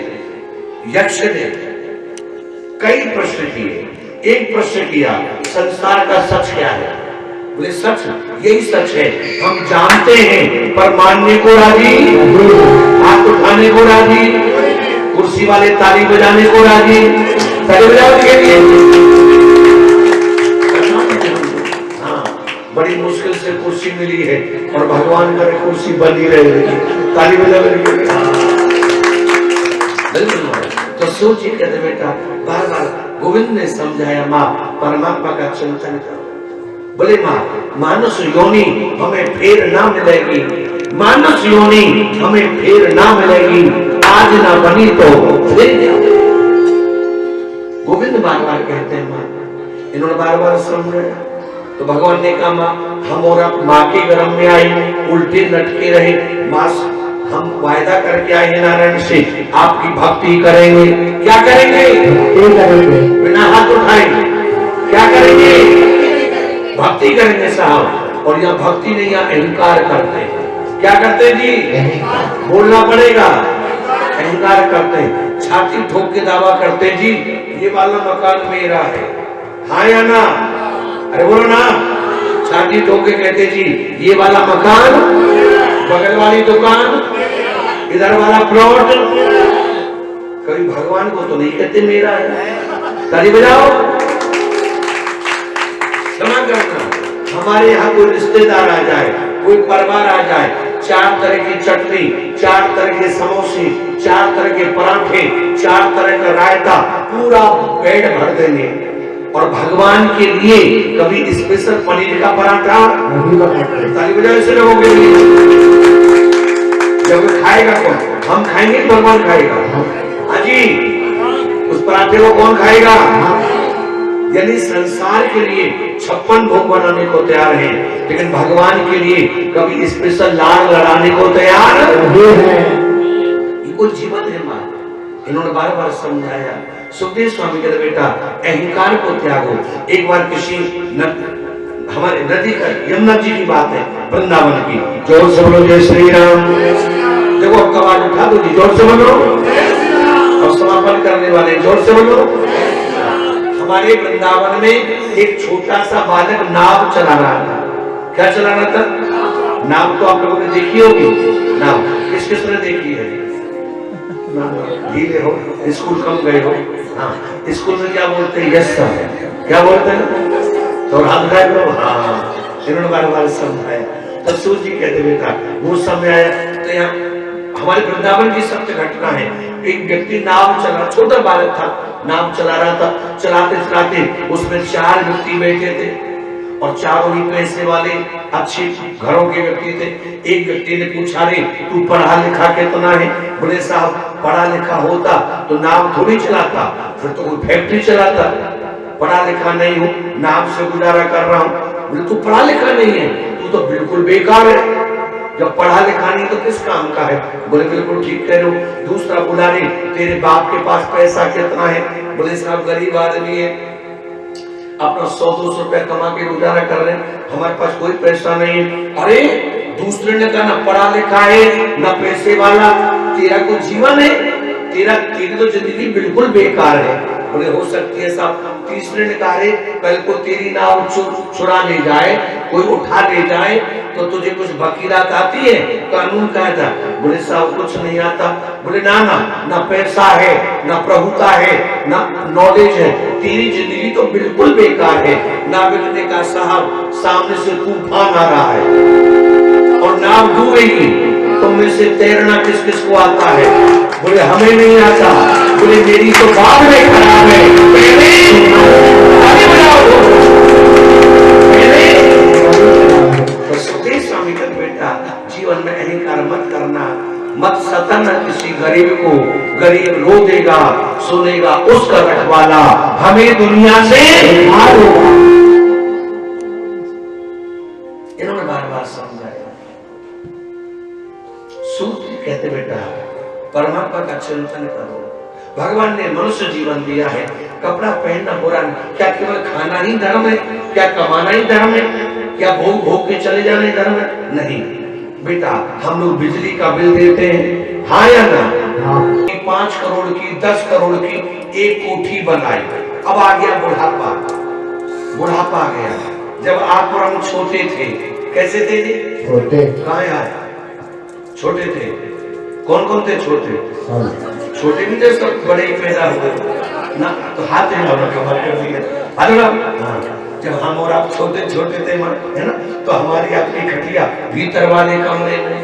Speaker 1: यक्ष ने कई प्रश्न किए। एक प्रश्न किया संसार का सच क्या है? बोले सच यही सच है, हम जानते हैं पर मानने को राजी, हाथ उठाने को राजी, कुर्सी वाले ताली बजाने को राजी। ताली बजाओ के लिए। हाँ, बड़ी मुश्किल से कुर्सी मिली है और भगवान करे कुर्सी बनी रहेगी। ताली बजाओ। तो सोचिए कहते बेटा बार बार गोविंद ने समझाया माँ परमात्मा का चिंतन करो। बोले माँ मानुष योनि हमें फिर ना मिलेगी, मानुष योनि हमें फिर ना मिलेगी, आज ना बनी तो फिर क्या? गोविंद बार बार कहते हैं माँ, इन्होंने बार बार समझाया। तो भगवान ने कहा माँ हम और माँ के गर्भ में आई, उल्टे लटके रहे, माँ हम वायदा करके आए हैं नारायण से आपकी भक्ति करेंगे। क्या करेंगे? बिना हाथ उठाए क्या करेंगे? भक्ति करेंगे साहब। और यहाँ भक्ति नहीं, यहाँ अहंकार करते हैं। क्या करते जी? बोलना पड़ेगा। अहंकार करते हैं, छाती ठोक के दावा करते जी ये वाला मकान मेरा है, हाँ या ना? अरे बोलो ना। छाती ठोक के कहते जी ये वाला मकान, बगल वाली दुकान, इधर वाला प्लॉट। कभी भगवान को तो नहीं कहते मेरा है। ताली बजाओ। क्षमा करना, हमारे यहाँ कोई रिश्तेदार आ जाए, कोई परिवार आ जाए, 4 तरह की चटनी, 4 तरह के समोसे, 4 तरह के पराठे, 4 तरह का रायता, पूरा पेट भर देंगे। और भगवान के लिए कभी स्पेशल पनीर का पराठा। ताली बजाओ ऐसे लोगों के लिए। जब खाएगा कौन? हम खाएंगे, भगवान खाएगा। हाँ जी, उस पराठे को कौन खाएगा? यानी संसार के लिए 56 भोग बनाने को तैयार है, लेकिन भगवान के लिए कभी स्पेशल लाड़ लड़ाने को तैयार है। ये कोई जीवन है माँ। इन्होंने बार बार समझाया। सुखदेव स्वामी कहते बेटा अहंकार को त्यागो। एक बार किसी हमारे नदी का यमुना जी की बात है, वृंदावन की, जोर से बोलो जय श्री राम। देखो अब आवाज उठा दो जी, जोर से बोलो। और समापन करने वाले जोर से बोलो। हमारे वृंदावन में एक छोटा सा बालक नाव चला रहा था। क्या चला रहा था? नाव। तो आप लोगों ने देखी होगी नाव, किस किस ने देखी है? धीरे हो, स्कूल कम गए हो। हाँ, स्कूल में क्या बोलते हैं? Yes sir. क्या बोलते हैं? तो हाथ उठाए लो। हाँ, इन्होंने बार बार समझाया। तब सूर्य जी कहते बेटा वो समय आया। तो यहाँ हमारे वृंदावन की सत्य घटना है। एक व्यक्ति नाव चला, छोटा बालक था, नाव चला रहा था। चलाते चलाते उसमें 4 व्यक्ति बैठे थे और चारों ही पैसे वाले अच्छे घरों के व्यक्ति थे। एक व्यक्ति ने पूछा रे तू पढ़ा लिखा कितना है? बोले साहब पढ़ा लिखा होता तो नाव थोड़ी चलाता, फिर तो कोई फैक्ट्री चलाता। पढ़ा लिखा नहीं हूँ, नाव से गुजारा कर रहा हूँ। बोले तू पढ़ा लिखा नहीं है, तू तो बिल्कुल बेकार है। जब पढ़ा लिखा नहीं तो किस काम का है? बोले बिल्कुल ठीक कह रहे हो। दूसरा बोला रे तेरे बाप के पास पैसा कितना है? बोले साहब गरीब आदमी है, अपना 100-200 रुपया कमा के गुजारा कर रहे हैं, हमारे पास कोई पैसा नहीं है। अरे दूसरे ने कहा ना पढ़ा लिखा है ना पैसे वाला, तेरा कोई जीवन है? तेरी तो जिंदगी बिल्कुल बेकार है। बोले हो सकती है साहब। तीसरे ने कहा कल को तेरी नाव चुरा ले जाए, कोई उठा ले जाए तो तुझे कुछ वकीलात आती है? कानून का था? बोले साहब कुछ नहीं आता। बोले ना ना ना पैसा है ना प्रभुता है ना नॉलेज है, तेरी जिंदगी तो बिल्कुल बेकार है। नाविक ने कहा साहब सामने से तूफान आ रहा है और नाव डूबेगी, तुम में से तैरना किस किस को आता है? बोले हमें नहीं आता। बोले मेरी तो बात में खराब है, तो सुखदेव स्वामी का बेटा जीवन में अहंकार मत करना, मत सताना किसी गरीब को। गरीब रो देगा सुनेगा उसका रखवाला, हमें दुनिया से हार होगा। इन्होंने बार बार समझाया। सूत्र कहते बेटा परमात्मा का चिंतन करो। भगवान ने मनुष्य जीवन दिया है, कपड़ा पहनना बुरा नहीं। क्या केवल खाना ही धर्म है? क्या कमाना ही धर्म है? क्या भोग भोग के चले जाना ही धर्म है? नहीं बेटा, हम लोग बिजली का बिल देते हैं, हाँ या ना? 5 करोड़ की 10 करोड़ की एक कोठी बनाई। अब आ गया बुढ़ापा, बुढ़ापा आ गया। जब आप और हम छोटे थे कैसे थे जी? छोटे। कहाँ यार छोटे थे? कौन कौन थे छोटे? छोटे भी थे, सब बड़े ही पैदा हुए ना। तो हाथ हिलाओ, कमर कर दिया। जब हम और आप छोटे छोटे थे है ना, तो हमारी आपकी खटिया भीतर वाले कमरे में।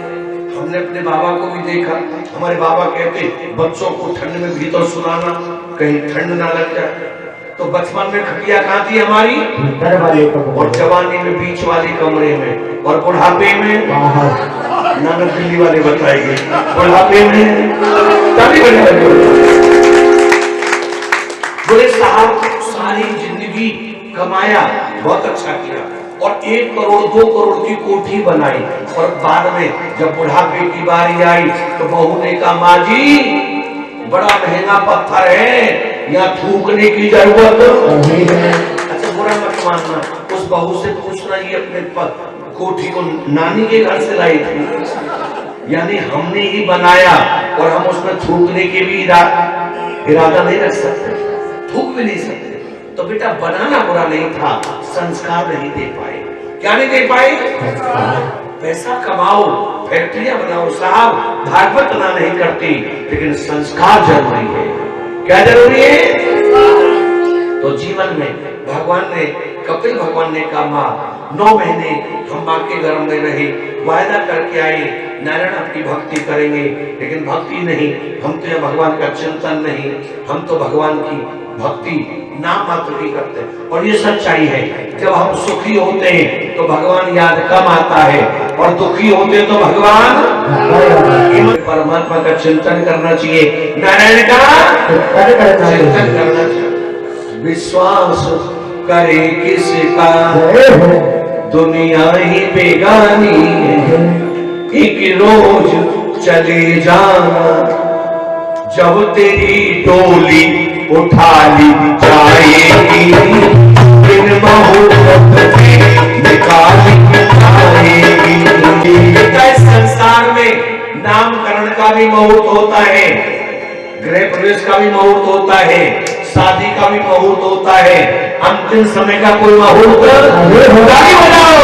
Speaker 1: हमने अपने बाबा को भी देखा। हमारे बाबा कहते बच्चों को ठंड में भीतर सुलाना, कहीं ठंड ना लग जाए। तो बचपन में खटिया कहाँ थी हमारी? भीतर वाले कमरे। और जवानी में बीच वाले कमरे में, और बुढ़ापे में नाना दिल्ली वाले बताएंगे बुढ़ापे में तभी बोले साहब सारी जिंदगी कमाया, बहुत अच्छा किया और 1 करोड़ 2 करोड़ की कोठी बनाई। और बाद में जब बुढ़ापे की बारी आई तो बहू ने कहा माँ जी बड़ा महंगा पत्थर है, यहाँ थूकने की जरूरत नहीं है। अच्छा बुरा मत मानना, उस बहू से पूछना ये अपने कोठी को नानी के घर से लाई थी, यानी हमने ही बनाया और हम उसमें थूकने के भी इरादा नहीं रख सकते, थूक भी नहीं सकते। तो बेटा बनाना बुरा नहीं था, संस्कार नहीं दे पाए। क्या नहीं दे पाए? पैसा कमाओ, फैक्ट्रियां बनाओ। साहब भागवत ना नहीं करती, लेकिन संस्कार जरूरी है। क्या जरूरी है? तो जीवन में भगवान ने, कपिल भगवान ने कहा माँ 9 महीने हम माँ के घर में रहे, वायदा करके आए नारायण आपकी भक्ति करेंगे, लेकिन भक्ति नहीं, हम तो भगवान का चिंतन नहीं, हम तो भगवान की भक्ति नाम मात्र की करते हैं। और ये सच्चाई है, जब हम सुखी होते हैं तो भगवान याद कम आता है, और दुखी होते हैं तो भगवान। परमात्मा का चिंतन करना चाहिए, नारायण का चिंतन करना चाहिए। विश्वास करे किसका दुनिया ही बेगानी है, एक रोज चले जाना जब तेरी टोली उठा ली जाएगी, बिन मुहूर्त के निकाली जाएगी। संसार में नामकरण का भी मुहूर्त होता है, गृह प्रवेश का भी मुहूर्त होता है, शादी का भी मुहूर्त होता है, अंतिम समय का कोई मुहूर्त नहीं बनाओ।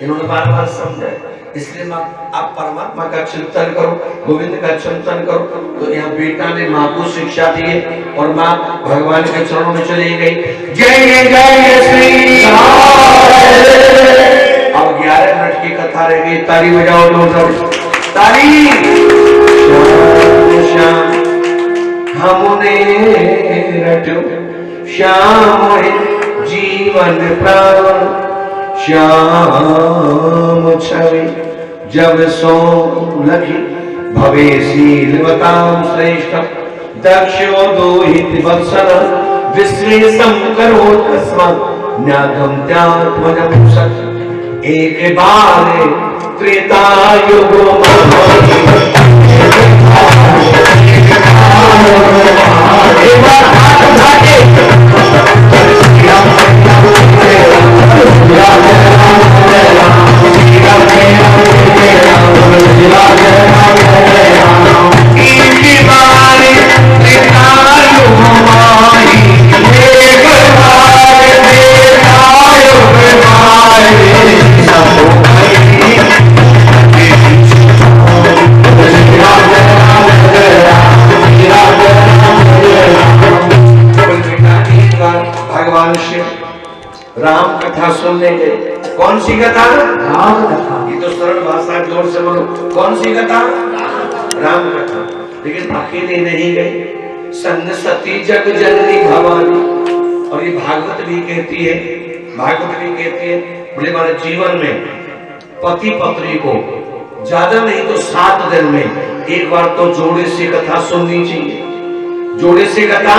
Speaker 1: इन्होंने बार बार समझा, इसलिए आप परमात्मा का चिंतन करो, गोविंद का चिंतन करो। तो यहाँ बेटा ने माँ को शिक्षा दी है और माँ भगवान के चरणों में चली गई। जय जय श्री राम। अब 11 मिनट की कथा रह गई, ताली बजाओ लोग, ताली। श्याम हमने रटो श्याम जीवन प्राण, श्याम छवि जब सो लखी भवे शीलवतां श्रेष्ठ, दक्षो दोहित वत्सल विश्लेषम करो तस्मात् न्यागम त्यात्मजं सत्। एक बार त्रेता युगो राम कथा सुनने गए। कौन सी कथा? राम कथा। ये तो सरल भाषा, जोर से बोलो, कौन सी कथा? राम कथा। लेकिन अकेले नहीं गए, संग सती जग जननी भवानी। और ये भागवत भी कहती है, भागवत भी कहती है, बोले हमारे जीवन में पति पत्नी को ज्यादा नहीं तो 7 दिन में एक बार तो जोड़े से कथा सुननी चाहिए, जोड़े से कथा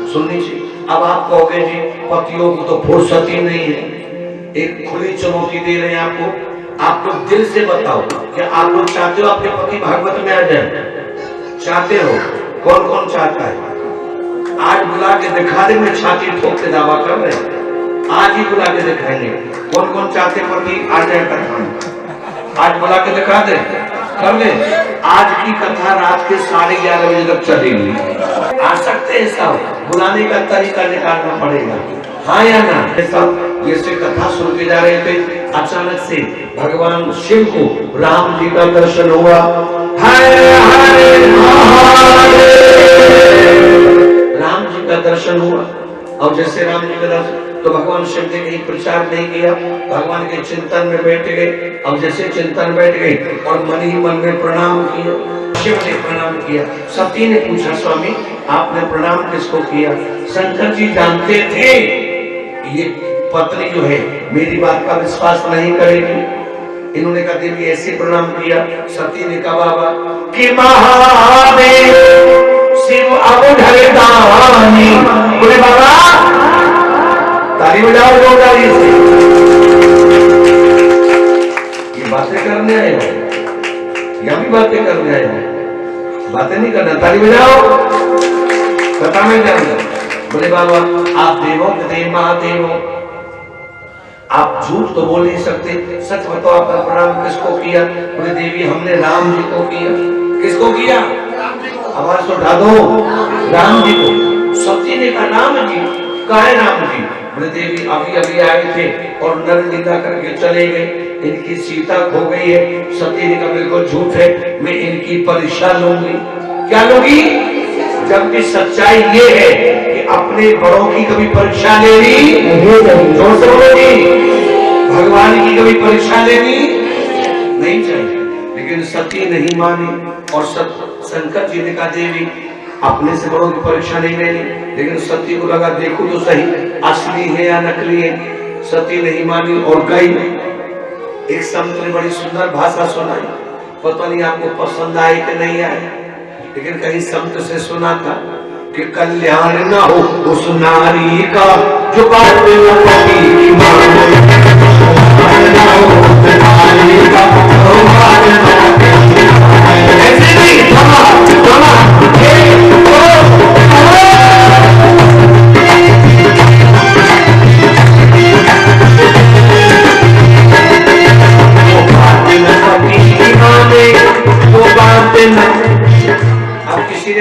Speaker 1: सुननी चाहिए। अब आप कहोगे जी पतियों को तो फुर्सत ही नहीं है, एक खुली चुनौती दे रहे हैं आपको। आप लोग दिल से बताओ कि आप लोग चाहते हो आपके पति भागवत में आ जाए? चाहते हो? कौन कौन चाहता है? आज बुला के दिखा दे, मैं छाती ठोक के दावा कर रहे हैं, आज ही बुला के दिखाएंगे। कौन कौन चाहते पति आ जाए कथा में? आज बुला के दिखा दे, कर ले। आज की कथा रात के 11:30 बजे तक चलेगी। आ सकते हैं सब, बुलाने का तरीका निकालना पड़ेगा, हाँ या ना? सब जैसे कथा सुन के जा रहे थे, अचानक से भगवान शिव को राम जी का दर्शन हुआ। हरे हरे राम जी का दर्शन हुआ। और जैसे राम जी का दर्शन, तो भगवान शिव ने कहीं प्रचार नहीं किया, भगवान के चिंतन में बैठ गए। अब जैसे चिंतन बैठ गए और मन ही मन में प्रणाम किया, शिव ने प्रणाम किया। सती ने पूछा, स्वामी आपने प्रणाम किसको किया? शंकर जी जानते थे ये पत्नी जो है मेरी बात का विश्वास नहीं करेगी। इन्होंने कहा देवी ऐसे प्रणाम किया। सती ने कहा बाबा कि महादेव शिव अवधरदानी। बोले बाबा ताली बजाओ जोरदार से। ये बातें करने आए हो या भी बातें करने आए हो? बातें नहीं करना, ताली बजाओ, कथा में जाना। बोले बाबा आप देवो के देव महादेव हो, आप झूठ तो बोल नहीं सकते, सच बताओ आपका प्रणाम किसको किया? बोले देवी हमने राम जी को किया। किसको किया? आवाज तो उठा दो, राम जी को। सती ने कहा राम जी, काहे राम जी? बोले देवी अभी अभी आए थे और नर लीला करके चले गए, इनकी सीता खो गई है। सती ने कहा बिल्कुल झूठ है, मैं इनकी परीक्षा लूंगी। क्या लूंगी? जबकि सच्चाई ये है कि अपने बड़ों की कभी परीक्षा लेनी जोर से बोलोगी, भगवान की कभी परीक्षा लेनी नहीं चाहिए। लेकिन सती नहीं मानी और शंकर जी ने कहा देवी अपने से बड़ों की परीक्षा नहीं लेनी। लेकिन सती को लगा देखो तो सही असली है या नकली है। सती नहीं मानी और गई। एक संत ने बड़ी सुंदर भाषा सुनाई, पता नहीं आपको पसंद आए कि नहीं आए, लेकिन कहीं संत से सुना था कि कल्याण न हो उस नारी का जो बाटे न पति की मान, कल्याण न हो उस नारी का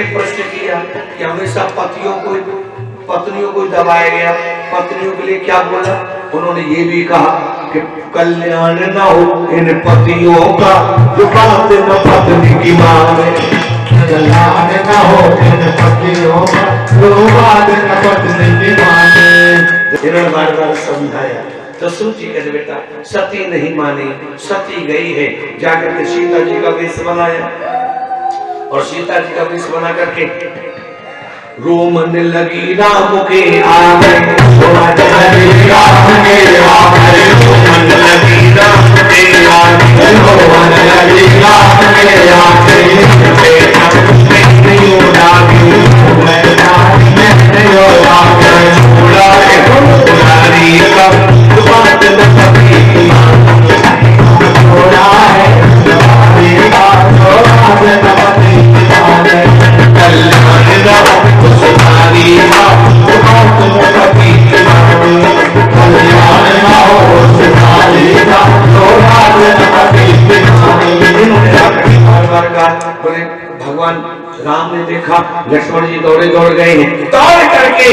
Speaker 1: प्रश्न किया कि हमेशा पत्नियों को दबाया गया, पत्नियों के लिए क्या बोला? उन्होंने ये भी कहा कि कल्याण न हो इन पतियों का जो बात न पत्नी की माने, कल्याण न हो इन पतियों का जो बात न पत्नी की माने। इन्होंने बार बार समझाया तो सूची कहते बेटा सती नहीं मानी, सती गई है, जाकर के सीता जी का वेश बनाया और सीता जी का वेश बना करके रोमन लगी राम के आगे, रोमन लगी राम के आगे, रोमन लगी राम के आगे, रोमन लगी राम के आगे, बेटा नहीं होना क्यों मैं नहीं होना पुरानी का बात न पकड़ी थोड़ा है बात न पकड़ी कल्याण न हो सुधारी बात न पकड़ी कल्याण न हो सुधारी बात न पकड़ी। बोले भगवान राम ने देखा लक्ष्मण जी दौड़े दौड़ गए हैं, दौड़ करके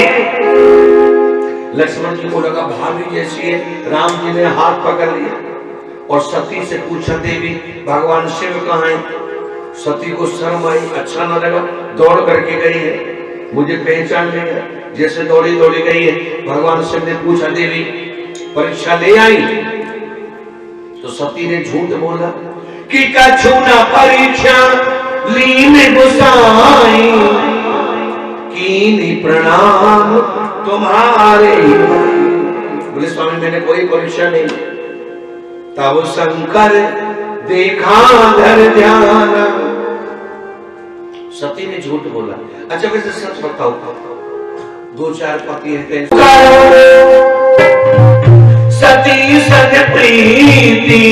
Speaker 1: लक्ष्मण जी को लगा भाभी जैसी है, राम जी ने हाथ पकड़ लिया और सती से पूछा देवी भगवान शिव कहाँ है? सती को शर्म आई, अच्छा न लगा, दौड़ करके गई है, मुझे पहचान लेगा, जैसे दौड़ी दौड़ी गई है। भगवान शिव ने पूछा देवी परीक्षा ले आई? तो सती ने झूठ बोला कि कछु न परीक्षा लीन गुसाई, कीनी प्रणाम तुम्हारे। बोले स्वामी मैंने कोई परीक्षा नहीं। तब शंकर देखा धर ध्यान, सती ने झूठ बोला। अच्छा वैसे सच बताओ, दो चार पति हैं सती सज प्रीति,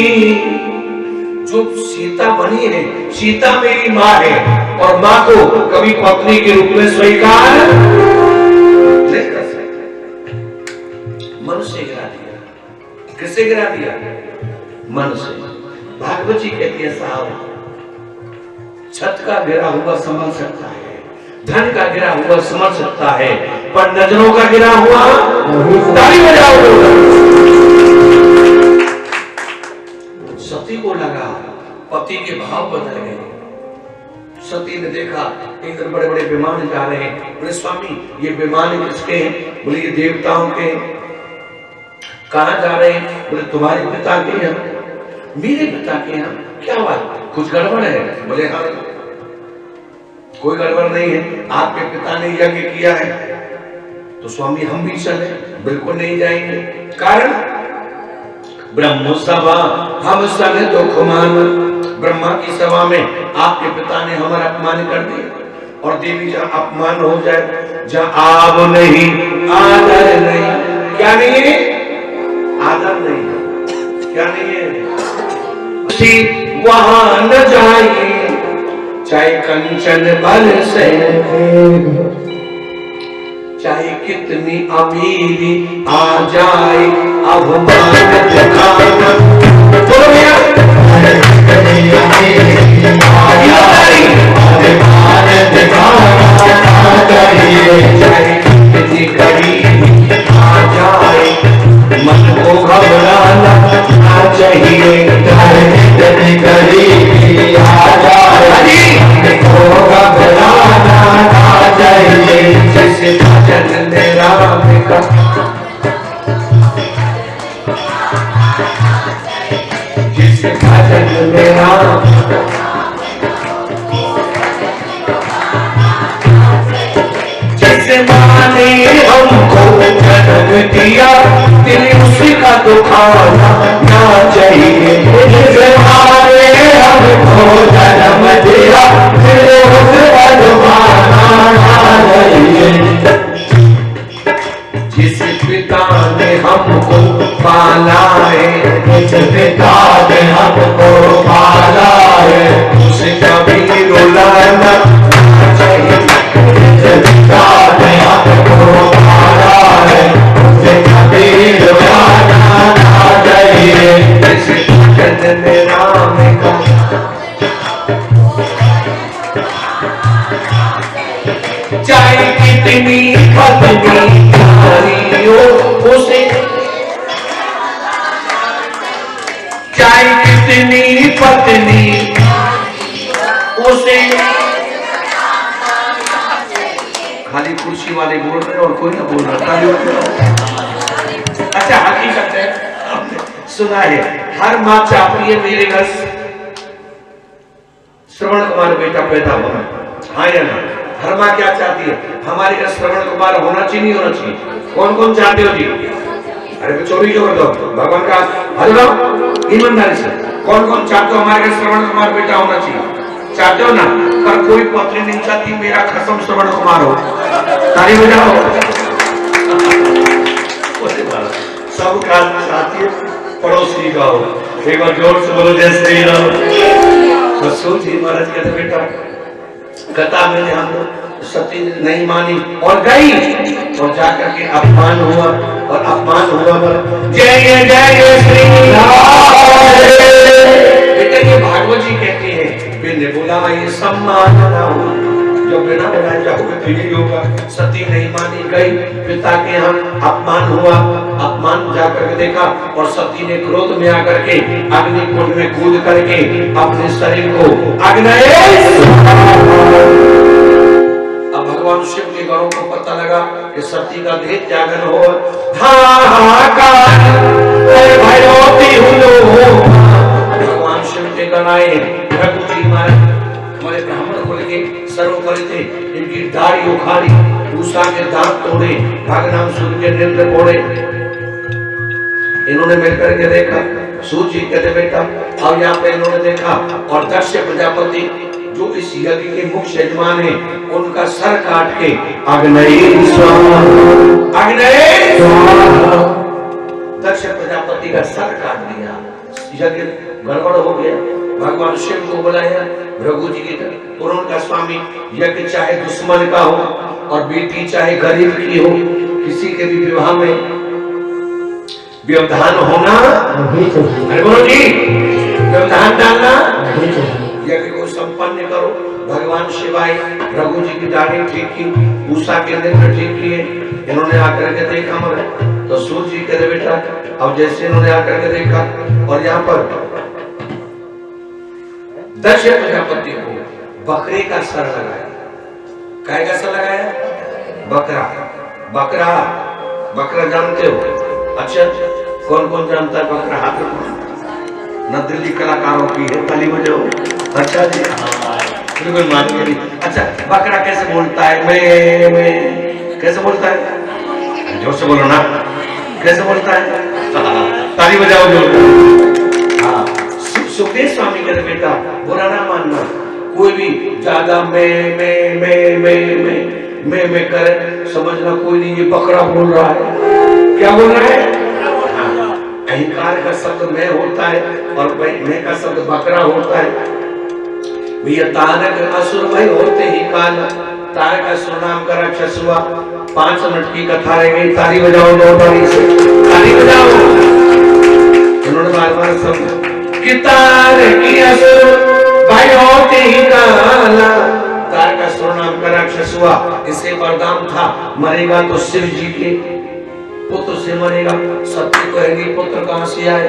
Speaker 1: जो सीता बनी है, सीता मेरी माँ है और माँ को कभी पत्नी के रूप में स्वीकार नहीं कर सकता। मन से गिरा दिया। किससे गिरा दिया? मन से। भागवत जी कहती है साहब छत का गिरा हुआ संभल सकता है, धन का गिरा हुआ संभल सकता है, पर नजरों का गिरा हुआ ताली बजाओ। सती को लगा पति के भाव बदल गए। सती ने देखा इधर बड़े बड़े विमान जा रहे हैं। बोले स्वामी ये विमान किसके हैं? बोले ये देवताओं के। कहाँ जा रहे हैं? बोले तुम्हारे पिता के यहाँ। मेरे पिता के यहाँ? क्या बात, कुछ गड़बड़ है? बोले हाँ कोई गड़बड़ नहीं है, आपके पिता ने यज्ञ किया है। तो स्वामी हम भी चले? बिल्कुल नहीं जाएंगे। कारण ब्रह्म सभा हम सन दुख मान, ब्रह्मा की सभा में आपके पिता ने हमारा अपमान कर दिया और देवी जहाँ अपमान हो जाए, जहाँ आब नहीं आदर नहीं। क्या नहीं है? आदर नहीं। क्या नहीं है? वहां न जाइए चाहे कंचन बल से, चाहे कितनी अमीरी आ जाए अवमान दिखाना। बोलो भैया कितनी अमीरी आ जाए अवमान दिखाना चाहिए, चाहे कितनी गरीबी आ जाए मन को घबराना ना चाहिए, चाहे कितनी गरीबी आ जाए मन को घबराना ना चाहिए। जैसे भजन ने राम का जिस भजन में राम जिस माने हमको जन्म दिया दिल उसी का दुखाना ना चाहिए। जिस माने हमको जन्म दिया दिल उसका दुखाना ना चाहिए। जिस पिता ने हमको पाला है, जिस पिता ने हमको पाला है, उसे कभी रुलाना चाहिए। जिस पिता ने हमको पाला है, उसे कभी रुलाना ना चाहिए। जिस भजन में राम का कितनी पत्नी नारियों उसे, चाहे कितनी पत्नी उसे, खाली कुर्सी वाले बोल रहे और कोई ना बोल रहा। अच्छा हकीकत है, सुना है हर माँ चाहती है मेरे घर श्रवण कुमार बेटा पैदा होना, हाँ या ना? हर माँ क्या चाहती है, हमारे घर श्रवण कुमार होना चाहिए नहीं होना चाहिए? कौन कौन चाहते हो जी? अरे चोरी जो कर दो भगवान का हजरो ईमानदारी से, कौन कौन चाहते हो हमारे घर श्रवण कुमार बेटा होना चाहिए? चाहते हो ना? पर कोई पत्नी नहीं चाहती मेरा खसम श्रवण कुमार हो। ताली बजाओ। सब का चाहती है पड़ोसी का हो। एक बार जोर से बोलो जय श्री राम। तो सोचिए महाराज कहते बेटा कथा में हम सती नहीं मानी और गई और जाकर के अपमान हुआ और अपमान हुआ पर जय जय श्री राम। बेटा ये भागवत जी कहते हैं बिन बुलावा ये सम्मान ना हो, जब बिना बुलाए जाओगे तो यही होगा। सती नहीं मानी गई, पिता के यहाँ अपमान हुआ, अपमान जाकर के देखा और सती ने क्रोध में आकर के अग्नि कुंड में कूद करके अपने शरीर को अब भगवान शिव के गौरव को पता लगा कि सती का देह जागरण हो, भगवान शिव के गणाए रघु जी महाराज हमारे ब्राह्मण कुल के सर्वोपरि थे, इनकी दाढ़ी उखाड़ी, उषा के दांत तोड़े, भागनाम सूर्य के नेत्र फोड़े। इन्होंने मिलकर के देखा, सूर्य जी कहते बेटा अब यहाँ पे इन्होंने देखा और दक्ष प्रजापति जो इस यज्ञ के मुख्य यजमान है उनका सर काट के अग्नये स्वाहा, अग्नये स्वाहा, दक्ष प्रजापति का सर काट दिया। यज्ञ गड़बड़ हो गया। भगवान शिव को बुलाया रघु जी की तरफ, उनका स्वामी यज्ञ चाहे दुश्मन का हो और बेटी चाहे गरीब की हो, किसी के भी विवाह में व्यवधान होना अरे बोलो जी, व्यवधान डालना, यज्ञ को संपन्न करो। भगवान शिवाय रघु जी की दाढ़ी ठीक की, उषा के नेत्र ठीक किए। इन्होंने आकर के देखा मगर तो सूर्य जी कहते बेटा अब जैसे इन्होंने आकर के देखा और यहाँ पर दक्ष प्रजापति को बकरे का सर लगाया। काय का सर लगाया? बकरा। बकरा बकरा जानते हो? अच्छा कौन कौन जानता है बकरा? हाथ न दिल्ली कलाकारों की है, ताली बजाओ। अच्छा जी बिल्कुल मान गई। अच्छा बकरा कैसे बोलता है? मैं कैसे बोलता है? जोर से बोलो ना, कैसे बोलता है? ताली बजाओ जोर। हाँ सुखदेव स्वामी कहते बेटा बुरा ना मानना, कोई भी ज्यादा मैं करे समझना कोई नहीं, ये बकरा बोल रहा है। क्या बोल रहा है? अहंकार का शब्द मैं होता है और मैं का शब्द बकरा होता है। भैया तारक असुर भाई होते ही काल, तारक असुर नाम का राक्षस हुआ। 5 मिनट की कथा रह गई। ताली बजाओ दो ताली से, ताली बजाओ। उन्होंने बार-बार शब्द कि तारक असुर भाई होते ही काला, तारक असुर नाम का राक्षस हुआ। इसे वरदान था मरेगा तो शिव जी के पुत्र से मरेगा। सती कहेगी पुत्र कहां से आए?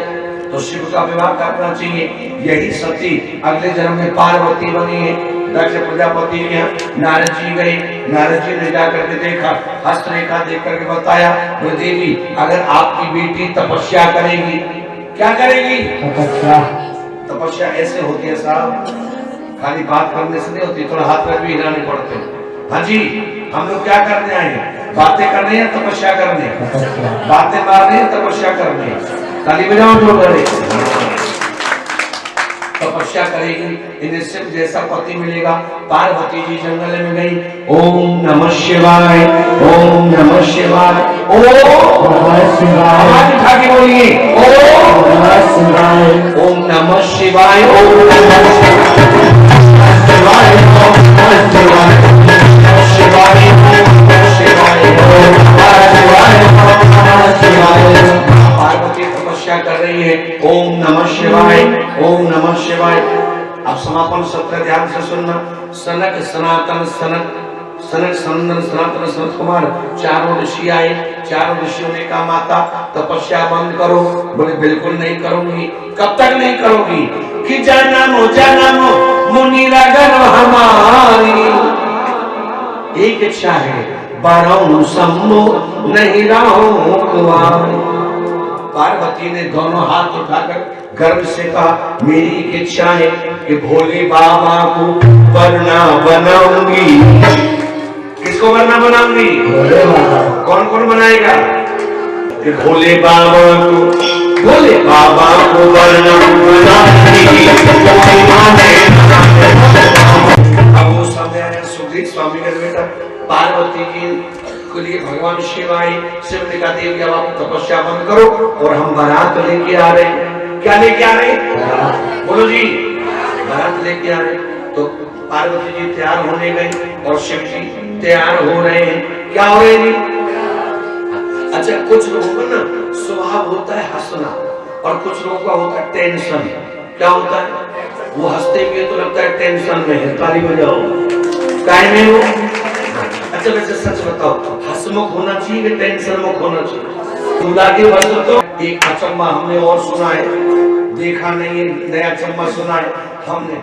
Speaker 1: तो शिव का विवाह करना चाहिए। यही सती अगले जन्म में पार्वती बनी है। दक्ष प्रजापति के यहाँ नारद जी गए, नारद जी ने जाकर के देखा, हस्तरेखा देख करके बताया देवी अगर आपकी बेटी तपस्या करेगी, क्या करेगी? तपस्या ऐसे होती है साहब, खाली बात करने से नहीं होती, थोड़ा हाथ में भी हिलाने पड़ते हैं। हाँ जी हम लोग क्या करने आए हैं? बातें करने या तपस्या करने? बातें मारने या तपस्या करने? ताली बजाओ जो करे। तपस्या करेगी, इन्हें शिव जैसा पति मिलेगा। पार्वती जी जंगल में गई, ओम नमः शिवाय, ओम नमः शिवाय, ओम नमः शिवाय, आवाज उठा के बोलिए ओम नमः शिवाय, ओम नमः शिवाय, ओम नमः शिवाय, ओम नमः शिवाय, शिवाय शिवाय शिवाय। पार्वती तपस्या कर रही है, ओम नमः शिवाय, ओम नमः शिवाय। अब समापन सत्र ध्यान से सुनना। सनक सनातन सनक सनक सनंदन सनातन सनत कुमार चारों ऋषि आए। चारों ऋषियों ने कहा माता तपस्या बंद करो। बोले बिल्कुल नहीं करूंगी। कब तक नहीं करोगी? कि जन्म मुनि रगन हमारी, एक इच्छा है बारहूं शंभु नहीं रहूं कुंवारी। पार्वती ने दोनों हाथ उठाकर गर्व से कहा मेरी एक इच्छा है कि भोले बाबा को वरना बनाऊंगी। किसको वरना बनाऊंगी? कौन कौन बनाएगा? कि भोले बाबा को वरना बनाऊंगी। अब वो समय आया, सुखदेव स्वामी का बेटा पार्वती जी के लिए भगवान शिव आए। शिव ने कहा देवी अब आप तपस्या बंद करो और हम बारात लेके आ रहे हैं। क्या लेके आ रहे हैं? बोलो जी, बारात लेके आ रहे हैं। तो पार्वती जी तैयार होने गई और शिव जी तैयार हो रहे हैं। क्या हो रहे हैं? अच्छा, कुछ लोगों का ना स्वभाव होता है हंसना और कुछ लोगों का होता है टेंशन। क्या होता है? वो हंसते भी तो लगता है टेंशन में है। ताली बजाओ। काय में हो? अच्छा वैसे सच बताओ, हंसमुख होना चाहिए कि टेंशन मुख होना चाहिए? दूल्हा के वक्त तो एक अचम्मा हमने और सुना है, देखा नहीं है, नया अचम्मा सुना है हमने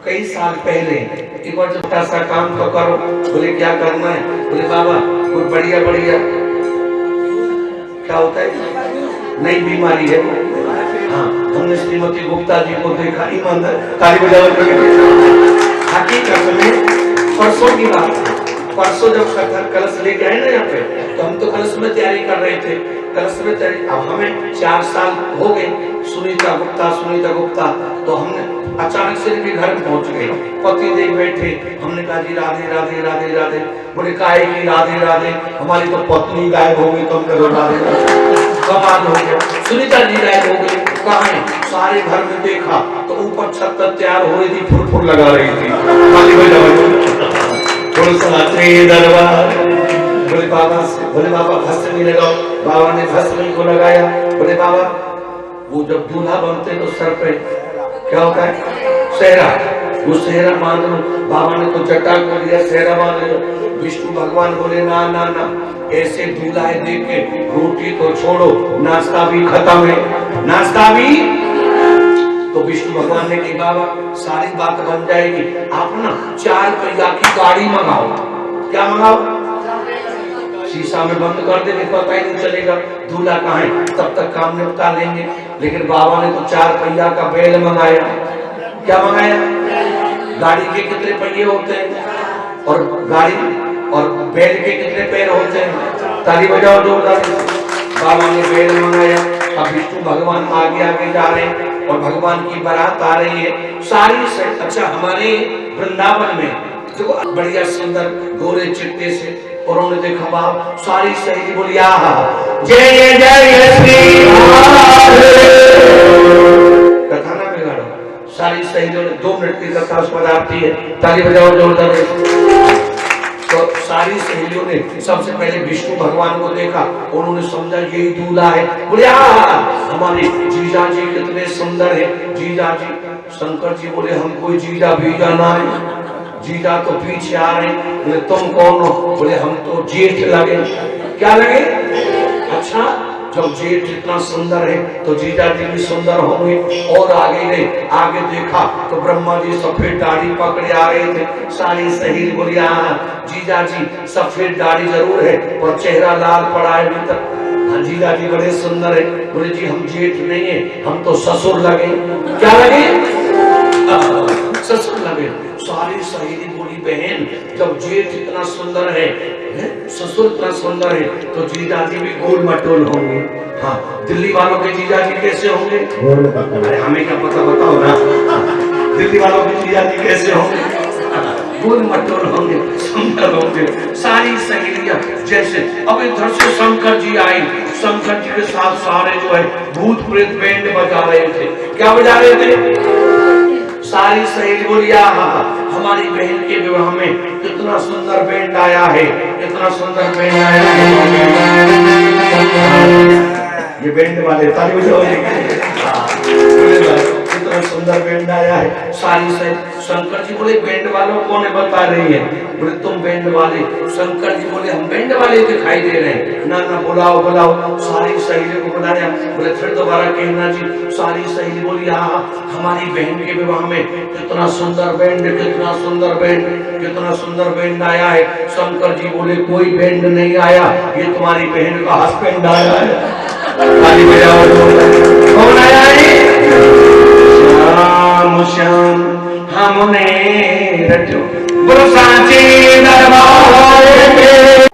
Speaker 1: कई साल पहले। एक बार जब ऐसा काम तो करो, बोले क्या करना है? बोले बाबा कोई बढ़िया क्या होता है नई बीमारी है। हाँ, हमने श्रीमती गुप्ता जी को देखा। ईमानदार ताली बजाओ। हकीकत में परसों की बात है। परसों जब कलश लेके आए ना यहाँ पे, तो हम तो कलश में तैयारी कर रहे थे। कलश में तैयारी, अब हमें 4 साल हो गए सुनीता गुप्ता। तो हमने अचानक से इनके घर पहुंच गए। पति देव बैठे। हमने कहा जी राधे राधे राधे राधे। बोले काहे की राधे राधे? हमारी तो पत्नी गायब हो गई। तो हम कहो राधे कमाल हो गया। सुनीता जी गायब हो गई। कहाँ है? सारे घर में देखा तो ऊपर छत पर तैयार हो रही थी, फुर लगा रही थी। दरबार बोले बाबा भस्म नहीं लगाओ। बाबा ने भस्म को लगाया। बोले बाबा वो जब दूल्हा बनते तो सर पे क्या होता है? सेहरा। वो सेहरा बांध लो। बाबा ने तो जटा को दिया, सेहरा बांध लो। विष्णु भगवान बोले ना ना ना, ऐसे दूल्हा देख के रोटी तो छोड़ो, नाश्ता भी खत्म है, नाश्ता भी। तो विष्णु भगवान ने कहा बाबा सारी बात बन जाएगी, आप ना 4 पहिया की गाड़ी मंगाओ। क्या मंगाओ? शीशा में बंद कर देंगे, पता ही नहीं चलेगा दूल्हा कहाँ है, तब तक काम निपटा लेंगे। लेकिन बाबा ने तो 4 पहिया का बैल मंगाया। क्या मंगाया? गाड़ी के कितने पहिए होते हैं और गाड़ी और बैल के कितने पैर होते हैं? ताली बजाओ जोरदार। बाबा ने बैल मंगाया। अब विष्णु भगवान आगे आगे जा रहे हैं और भगवान की बारात आ रही है सारी से। अच्छा, हमारे वृंदावन में जो बढ़िया सुंदर गोरे चिट्टे से, और उन्होंने देखा बाप सारी सहेली बोलिया जय जय श्री कथा ना बिगाड़ो। सारी सहेलियों ने 2 मिनट की कथा उस पर आती है। ताली बजाओ जोरदार। तो सारी सहेलियों ने सबसे पहले विष्णु भगवान को देखा। उन्होंने समझा यही दूल्हा है। बोले हमारे जीजा जी कितने सुंदर है। जीजा जी, शंकर जी बोले हम कोई जीजा बीजा ना है, जीजा तो पीछे आ रहे। बोले तुम कौन हो? बोले हम तो जेठ लगे। क्या लगे? अच्छा, जब जेठ इतना सुंदर है तो जीजा जी भी सुंदर होंगे। और आगे गए, आगे देखा तो ब्रह्मा जी सफेद दाढ़ी पकड़े आ रहे थे। सारी सहेली बोली जीजा जी सफेद दाढ़ी जरूर है और चेहरा लाल पड़ा है भीतर। हाँ जीजा जी बड़े सुंदर है। बोले जी हम जेठ नहीं है, हम तो ससुर लगे। क्या लगे? ससुर लगे। सारी सहेली बोली बहन जब जेठ इतना सुंदर है, ससुर इतना सुंदर है, तो जीजा जी भी गोल मटोल होंगे। हाँ, दिल्ली वालों के जीजा जी कैसे होंगे? अरे हमें क्या पता, बताओ ना। दिल्ली वालों के जीजा जी कैसे होंगे? गोल मटोल होंगे, सुंदर होंगे। सारी सहेलियां जैसे। अब इधर से शंकर जी आई। शंकर जी के साथ सारे जो है भूत प्रेत बैंड बजा रहे थे। क्या बजा रहे थे? सारी सहेली बोलिया हमारी बहन के विवाह में कितना सुंदर बैंड आया है, कितना सुंदर बैंड आया है। ये बैंड वाले ताली बजाओ। कितना कितना सुंदर बैंड आया है। सारी से शंकर जी बोले बैंड वालों कौन है बता रही है? बोले तुम बैंड वाले। शंकर जी बोले हम बैंड वाले दिखाई दे रहे हैं। ना ना बुलाओ बुलाओ। सारी सहेली को बुलाया। बोले फिर दोबारा कहना जी। सारी सहेली बोली हाँ हमारी बहन के विवाह में कितना सुंदर बैंड, कितना सुंदर बैंड, कितना सुंदर बैंड आया है। शंकर जी बोले कोई बैंड नहीं आया, ये तुम्हारी बहन का हस्बैंड आया है। ताली बजाओ। कौन आया है? श्याम श्याम हमने रटो बोलो सांचे दरबार पे